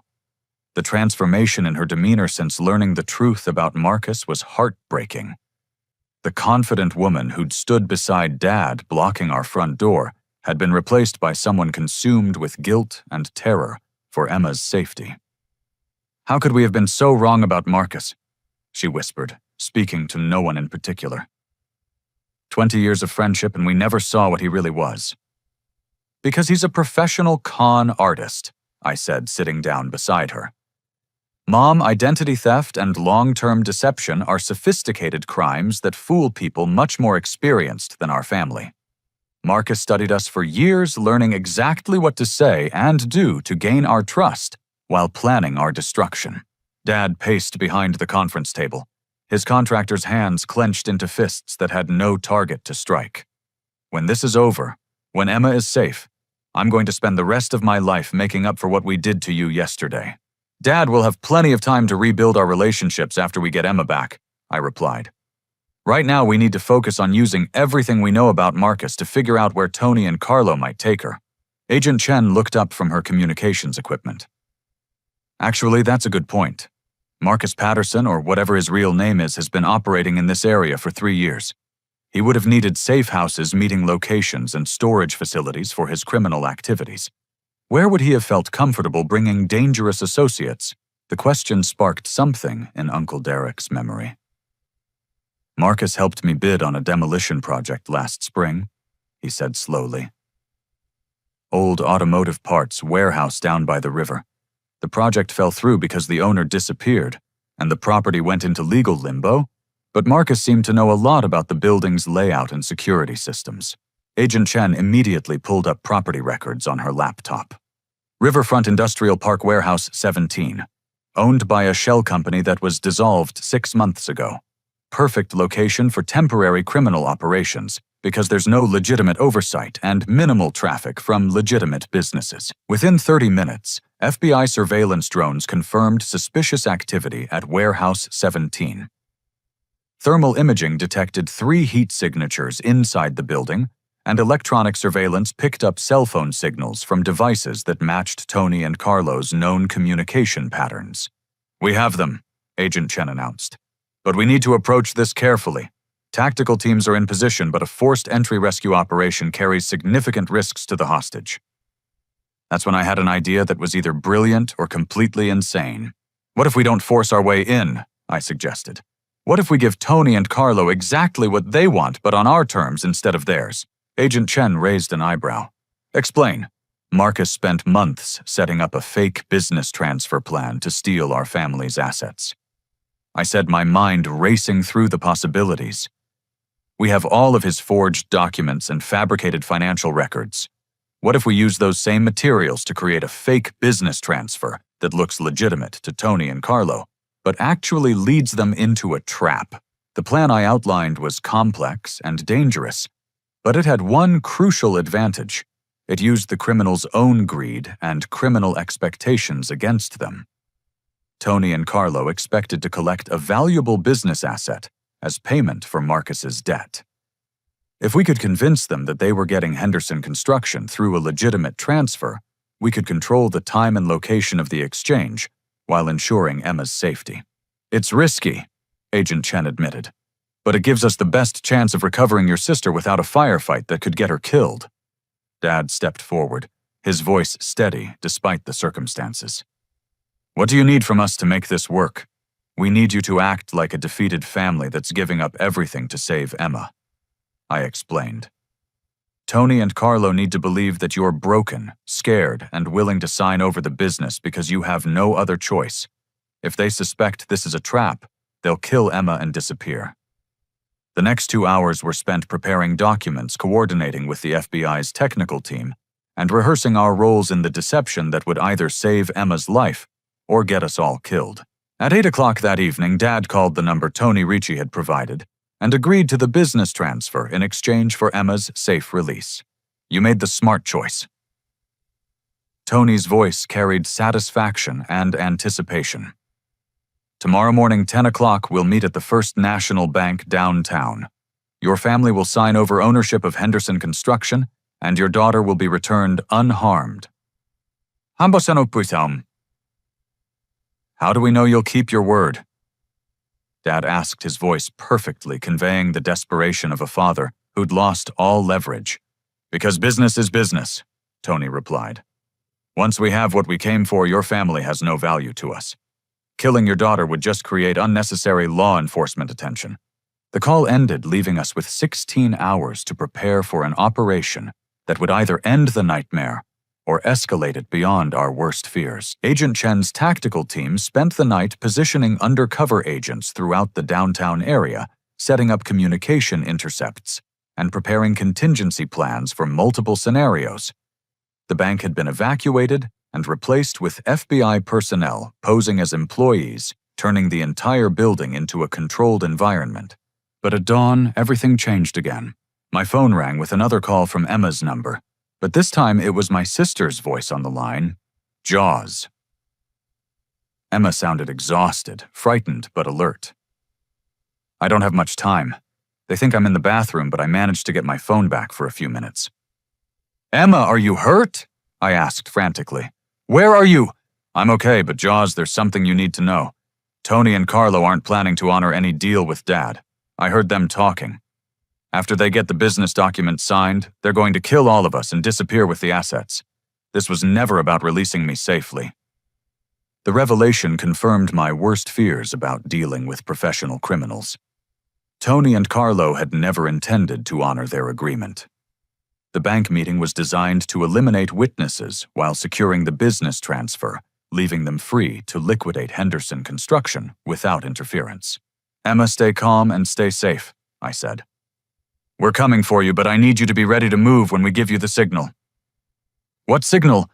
Speaker 1: The transformation in her demeanor since learning the truth about Marcus was heartbreaking. The confident woman who'd stood beside Dad blocking our front door had been replaced by someone consumed with guilt and terror for Emma's safety. "How could we have been so wrong about Marcus?" she whispered, speaking to no one in particular. 20 years of friendship and we never saw what he really was. "Because he's a professional con artist," I said, sitting down beside her. "Mom, identity theft and long-term deception are sophisticated crimes that fool people much more experienced than our family. Marcus studied us for years, learning exactly what to say and do to gain our trust while planning our destruction." Dad paced behind the conference table, his contractor's hands clenched into fists that had no target to strike. "When this is over, when Emma is safe, I'm going to spend the rest of my life making up for what we did to you yesterday." "Dad will have plenty of time to rebuild our relationships after we get Emma back," I replied. "Right now we need to focus on using everything we know about Marcus to figure out where Tony and Carlo might take her." Agent Chen looked up from her communications equipment. "Actually, that's a good point. Marcus Patterson, or whatever his real name is, has been operating in this area for 3 years. He would have needed safe houses, meeting locations, and storage facilities for his criminal activities. Where would he have felt comfortable bringing dangerous associates?" The question sparked something in Uncle Derek's memory. "Marcus helped me bid on a demolition project last spring," he said slowly. "Old automotive parts warehouse down by the river. The project fell through because the owner disappeared, and the property went into legal limbo, but Marcus seemed to know a lot about the building's layout and security systems." Agent Chen immediately pulled up property records on her laptop. "Riverfront Industrial Park Warehouse 17, owned by a shell company that was dissolved 6 months ago. Perfect location for temporary criminal operations because there's no legitimate oversight and minimal traffic from legitimate businesses. Within 30 minutes, FBI surveillance drones confirmed suspicious activity at Warehouse 17. Thermal imaging detected 3 heat signatures inside the building, and electronic surveillance picked up cell phone signals from devices that matched Tony and Carlo's known communication patterns. "We have them," Agent Chen announced. "But we need to approach this carefully. Tactical teams are in position, but a forced entry rescue operation carries significant risks to the hostage." That's when I had an idea that was either brilliant or completely insane. "What if we don't force our way in?" I suggested. "What if we give Tony and Carlo exactly what they want, but on our terms instead of theirs?" Agent Chen raised an eyebrow. "Explain." "Marcus spent months setting up a fake business transfer plan to steal our family's assets." I said, my mind racing through the possibilities. "We have all of his forged documents and fabricated financial records. What if we use those same materials to create a fake business transfer that looks legitimate to Tony and Carlo, but actually leads them into a trap?" The plan I outlined was complex and dangerous, but it had one crucial advantage. It used the criminals' own greed and criminal expectations against them. Tony and Carlo expected to collect a valuable business asset as payment for Marcus's debt. If we could convince them that they were getting Henderson Construction through a legitimate transfer, we could control the time and location of the exchange while ensuring Emma's safety. "It's risky," Agent Chen admitted, "but it gives us the best chance of recovering your sister without a firefight that could get her killed." Dad stepped forward, his voice steady despite the circumstances. "What do you need from us to make this work? We need you to act like a defeated family that's giving up everything to save Emma," I explained. "Tony and Carlo need to believe that you're broken, scared, and willing to sign over the business because you have no other choice. If they suspect this is a trap, they'll kill Emma and disappear." The next 2 hours were spent preparing documents, coordinating with the FBI's technical team, and rehearsing our roles in the deception that would either save Emma's life or get us all killed. At 8 o'clock that evening, Dad called the number Tony Ricci had provided and agreed to the business transfer in exchange for Emma's safe release. "You made the smart choice." Tony's voice carried satisfaction and anticipation. "Tomorrow morning, 10 o'clock, we'll meet at the First National Bank downtown. Your family will sign over ownership of Henderson Construction, and your daughter will be returned unharmed." "How do we know you'll keep your word?" Dad asked, his voice perfectly conveying the desperation of a father who'd lost all leverage. "Because business is business," Tony replied. "Once we have what we came for, your family has no value to us. Killing your daughter would just create unnecessary law enforcement attention." The call ended, leaving us with 16 hours to prepare for an operation that would either end the nightmare or escalate it beyond our worst fears. Agent Chen's tactical team spent the night positioning undercover agents throughout the downtown area, setting up communication intercepts, and preparing contingency plans for multiple scenarios. The bank had been evacuated and replaced with FBI personnel posing as employees, turning the entire building into a controlled environment. But at dawn, everything changed again. My phone rang with another call from Emma's number, but this time it was my sister's voice on the line. Jaws. Emma sounded exhausted, frightened but alert. "I don't have much time. They think I'm in the bathroom, but I managed to get my phone back for a few minutes." "Emma, are you hurt?" I asked frantically. "Where are you?" "I'm okay, but Jaws, there's something you need to know. Tony and Carlo aren't planning to honor any deal with Dad. I heard them talking. After they get the business documents signed, they're going to kill all of us and disappear with the assets. This was never about releasing me safely." The revelation confirmed my worst fears about dealing with professional criminals. Tony and Carlo had never intended to honor their agreement. The bank meeting was designed to eliminate witnesses while securing the business transfer, leaving them free to liquidate Henderson Construction without interference. "Emma, stay calm and stay safe," I said. "We're coming for you, but I need you to be ready to move when we give you the signal." "What signal?"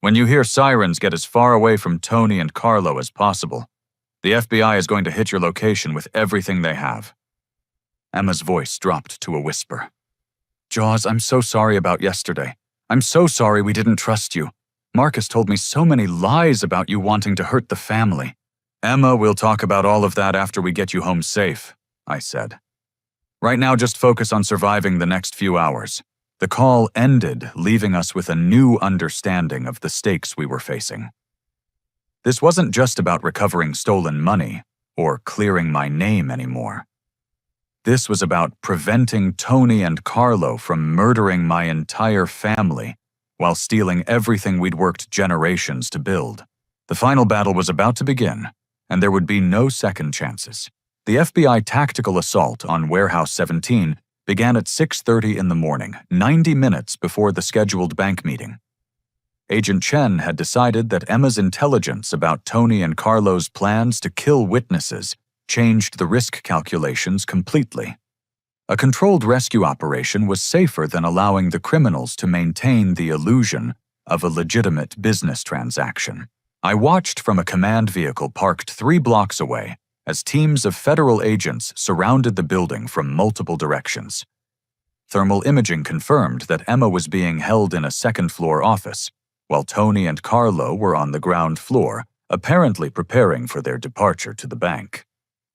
Speaker 1: "When you hear sirens, get as far away from Tony and Carlo as possible. The FBI is going to hit your location with everything they have." Emma's voice dropped to a whisper. "Jaws, I'm so sorry about yesterday. I'm so sorry we didn't trust you. Marcus told me so many lies about you wanting to hurt the family." "Emma, we'll talk about all of that after we get you home safe," I said. Right now, just focus on surviving the next few hours. The call ended, leaving us with a new understanding of the stakes we were facing. This wasn't just about recovering stolen money or clearing my name anymore. This was about preventing Tony and Carlo from murdering my entire family while stealing everything we'd worked generations to build. The final battle was about to begin, and there would be no second chances. The FBI tactical assault on Warehouse 17 began at 6:30 in the morning, 90 minutes before the scheduled bank meeting. Agent Chen had decided that Emma's intelligence about Tony and Carlo's plans to kill witnesses changed the risk calculations completely. A controlled rescue operation was safer than allowing the criminals to maintain the illusion of a legitimate business transaction. I watched from a command vehicle parked 3 blocks away as teams of federal agents surrounded the building from multiple directions. Thermal imaging confirmed that Emma was being held in a second-floor office, while Tony and Carlo were on the ground floor, apparently preparing for their departure to the bank.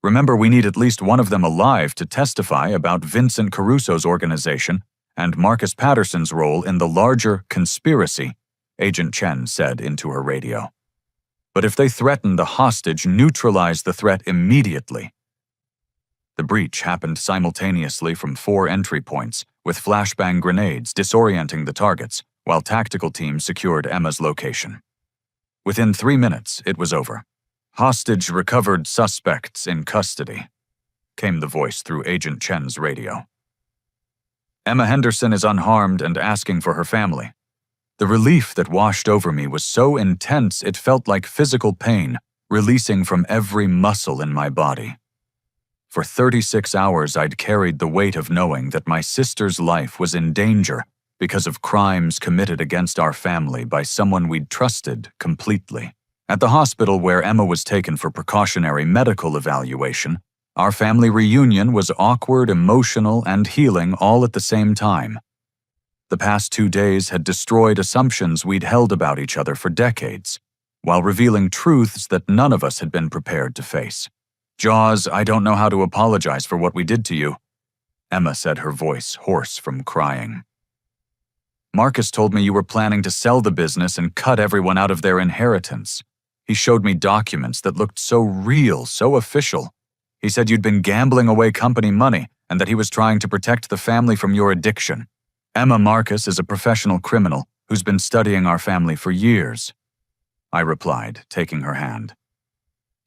Speaker 1: Remember, we need at least one of them alive to testify about Vincent Caruso's organization and Marcus Patterson's role in the larger conspiracy, Agent Chen said into her radio. But if they threaten the hostage, neutralize the threat immediately. The breach happened simultaneously from 4 entry points, with flashbang grenades disorienting the targets, while tactical teams secured Emma's location. Within 3 minutes, it was over. Hostage recovered, suspects in custody, came the voice through Agent Chen's radio. Emma Henderson is unharmed and asking for her family. The relief that washed over me was so intense it felt like physical pain releasing from every muscle in my body. For 36 hours, I'd carried the weight of knowing that my sister's life was in danger because of crimes committed against our family by someone we'd trusted completely. At the hospital where Emma was taken for precautionary medical evaluation, our family reunion was awkward, emotional, and healing all at the same time. The past 2 days had destroyed assumptions we'd held about each other for decades, while revealing truths that none of us had been prepared to face. Jaws, I don't know how to apologize for what we did to you, Emma said, her voice hoarse from crying. Marcus told me you were planning to sell the business and cut everyone out of their inheritance. He showed me documents that looked so real, so official. He said you'd been gambling away company money and that he was trying to protect the family from your addiction. Emma Marcus is a professional criminal who's been studying our family for years, I replied, taking her hand.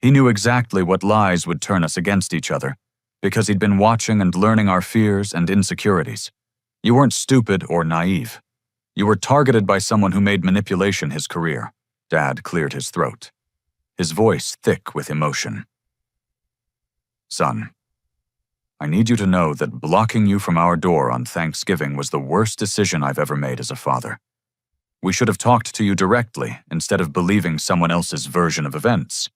Speaker 1: He knew exactly what lies would turn us against each other, because he'd been watching and learning our fears and insecurities. You weren't stupid or naive. You were targeted by someone who made manipulation his career. Dad cleared his throat, his voice thick with emotion. Son, I need you to know that blocking you from our door on Thanksgiving was the worst decision I've ever made as a father. We should have talked to you directly instead of believing someone else's version of events.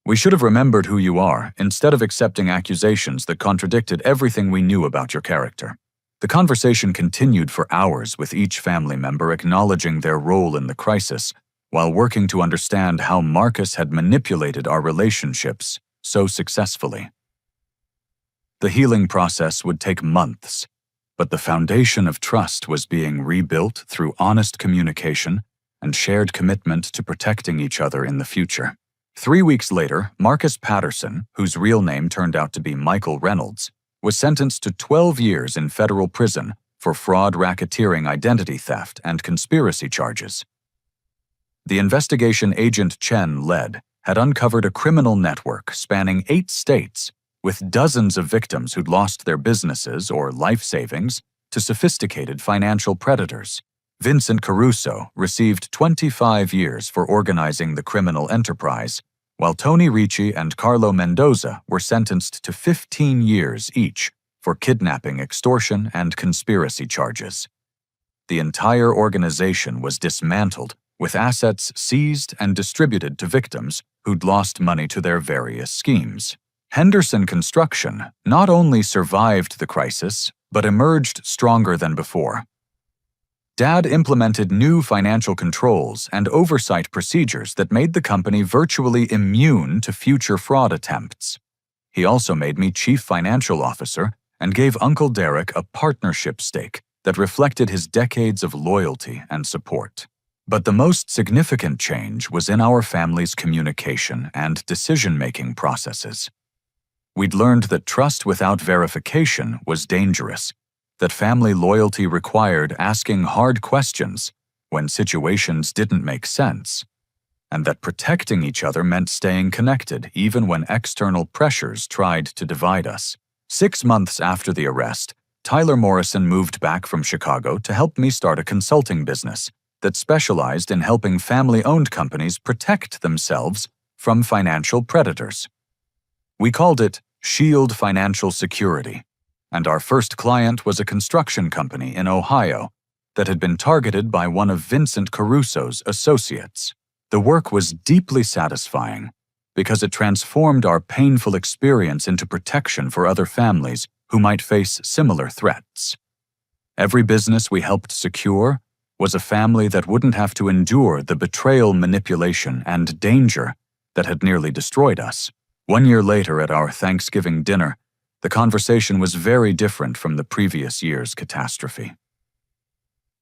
Speaker 1: We should have remembered who you are instead of accepting accusations that contradicted everything we knew about your character. The conversation continued for hours with each family member acknowledging their role in the crisis while working to understand how Marcus had manipulated our relationships so successfully. The healing process would take months, but the foundation of trust was being rebuilt through honest communication and shared commitment to protecting each other in the future. 3 weeks later, Marcus Patterson, whose real name turned out to be Michael Reynolds, was sentenced to 12 years in federal prison for fraud, racketeering, identity theft, and conspiracy charges. The investigation Agent Chen led had uncovered a criminal network spanning 8 states with dozens of victims who'd lost their businesses or life savings to sophisticated financial predators. Vincent Caruso received 25 years for organizing the criminal enterprise, while Tony Ricci and Carlo Mendoza were sentenced to 15 years each for kidnapping, extortion, and conspiracy charges. The entire organization was dismantled, with assets seized and distributed to victims who'd lost money to their various schemes. Henderson Construction not only survived the crisis, but emerged stronger than before. Dad implemented new financial controls and oversight procedures that made the company virtually immune to future fraud attempts. He also made me chief financial officer and gave Uncle Derek a partnership stake that reflected his decades of loyalty and support. But the most significant change was in our family's communication and decision-making processes. We'd learned that trust without verification was dangerous, that family loyalty required asking hard questions when situations didn't make sense, and that protecting each other meant staying connected even when external pressures tried to divide us. 6 months after the arrest, Tyler Morrison moved back from Chicago to help me start a consulting business that specialized in helping family-owned companies protect themselves from financial predators. We called it Shield Financial Security, and our first client was a construction company in Ohio that had been targeted by one of Vincent Caruso's associates. The work was deeply satisfying because it transformed our painful experience into protection for other families who might face similar threats. Every business we helped secure was a family that wouldn't have to endure the betrayal, manipulation, and danger that had nearly destroyed us. 1 year later at our Thanksgiving dinner, the conversation was very different from the previous year's catastrophe.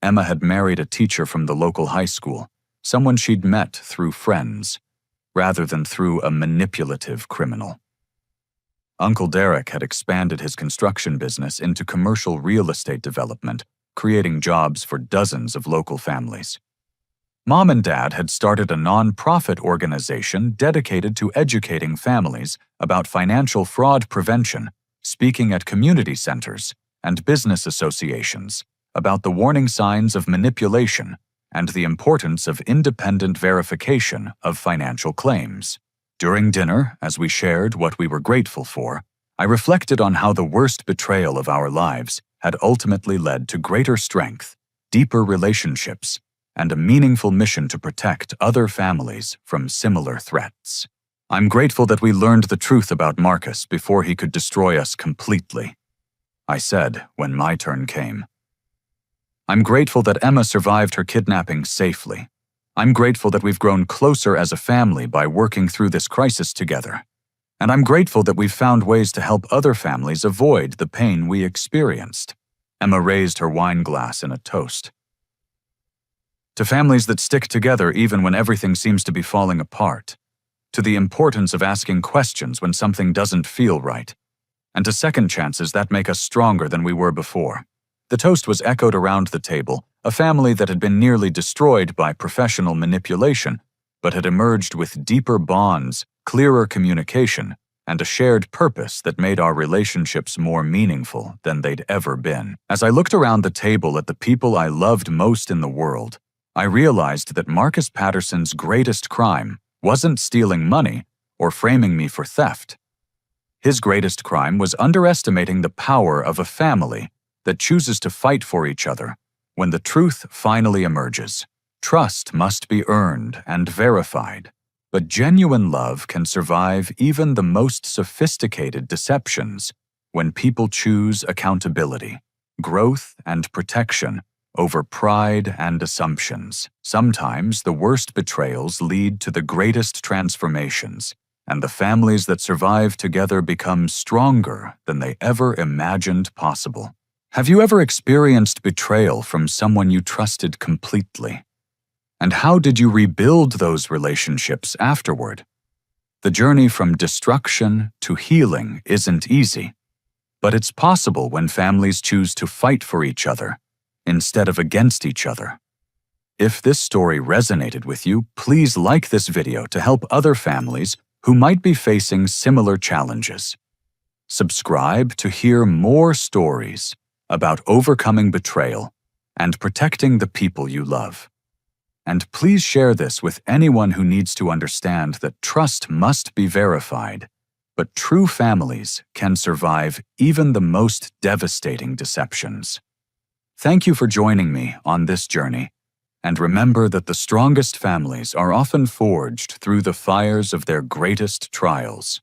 Speaker 1: Emma had married a teacher from the local high school, someone she'd met through friends, rather than through a manipulative criminal. Uncle Derek had expanded his construction business into commercial real estate development, creating jobs for dozens of local families. Mom and Dad had started a non-profit organization dedicated to educating families about financial fraud prevention, speaking at community centers and business associations about the warning signs of manipulation and the importance of independent verification of financial claims. During dinner, as we shared what we were grateful for, I reflected on how the worst betrayal of our lives had ultimately led to greater strength, deeper relationships, and a meaningful mission to protect other families from similar threats. I'm grateful that we learned the truth about Marcus before he could destroy us completely, I said when my turn came. I'm grateful that Emma survived her kidnapping safely. I'm grateful that we've grown closer as a family by working through this crisis together. And I'm grateful that we've found ways to help other families avoid the pain we experienced. Emma raised her wine glass in a toast. To families that stick together even when everything seems to be falling apart. To the importance of asking questions when something doesn't feel right. And to second chances that make us stronger than we were before. The toast was echoed around the table, a family that had been nearly destroyed by professional manipulation, but had emerged with deeper bonds, clearer communication, and a shared purpose that made our relationships more meaningful than they'd ever been. As I looked around the table at the people I loved most in the world, I realized that Marcus Patterson's greatest crime wasn't stealing money or framing me for theft. His greatest crime was underestimating the power of a family that chooses to fight for each other when the truth finally emerges. Trust must be earned and verified, but genuine love can survive even the most sophisticated deceptions when people choose accountability, growth, and protection over pride and assumptions. Sometimes the worst betrayals lead to the greatest transformations, and the families that survive together become stronger than they ever imagined possible. Have you ever experienced betrayal from someone you trusted completely? And how did you rebuild those relationships afterward? The journey from destruction to healing isn't easy, but it's possible when families choose to fight for each other instead of against each other. If this story resonated with you, please like this video to help other families who might be facing similar challenges. Subscribe to hear more stories about overcoming betrayal and protecting the people you love. And please share this with anyone who needs to understand that trust must be verified, but true families can survive even the most devastating deceptions. Thank you for joining me on this journey, and remember that the strongest families are often forged through the fires of their greatest trials.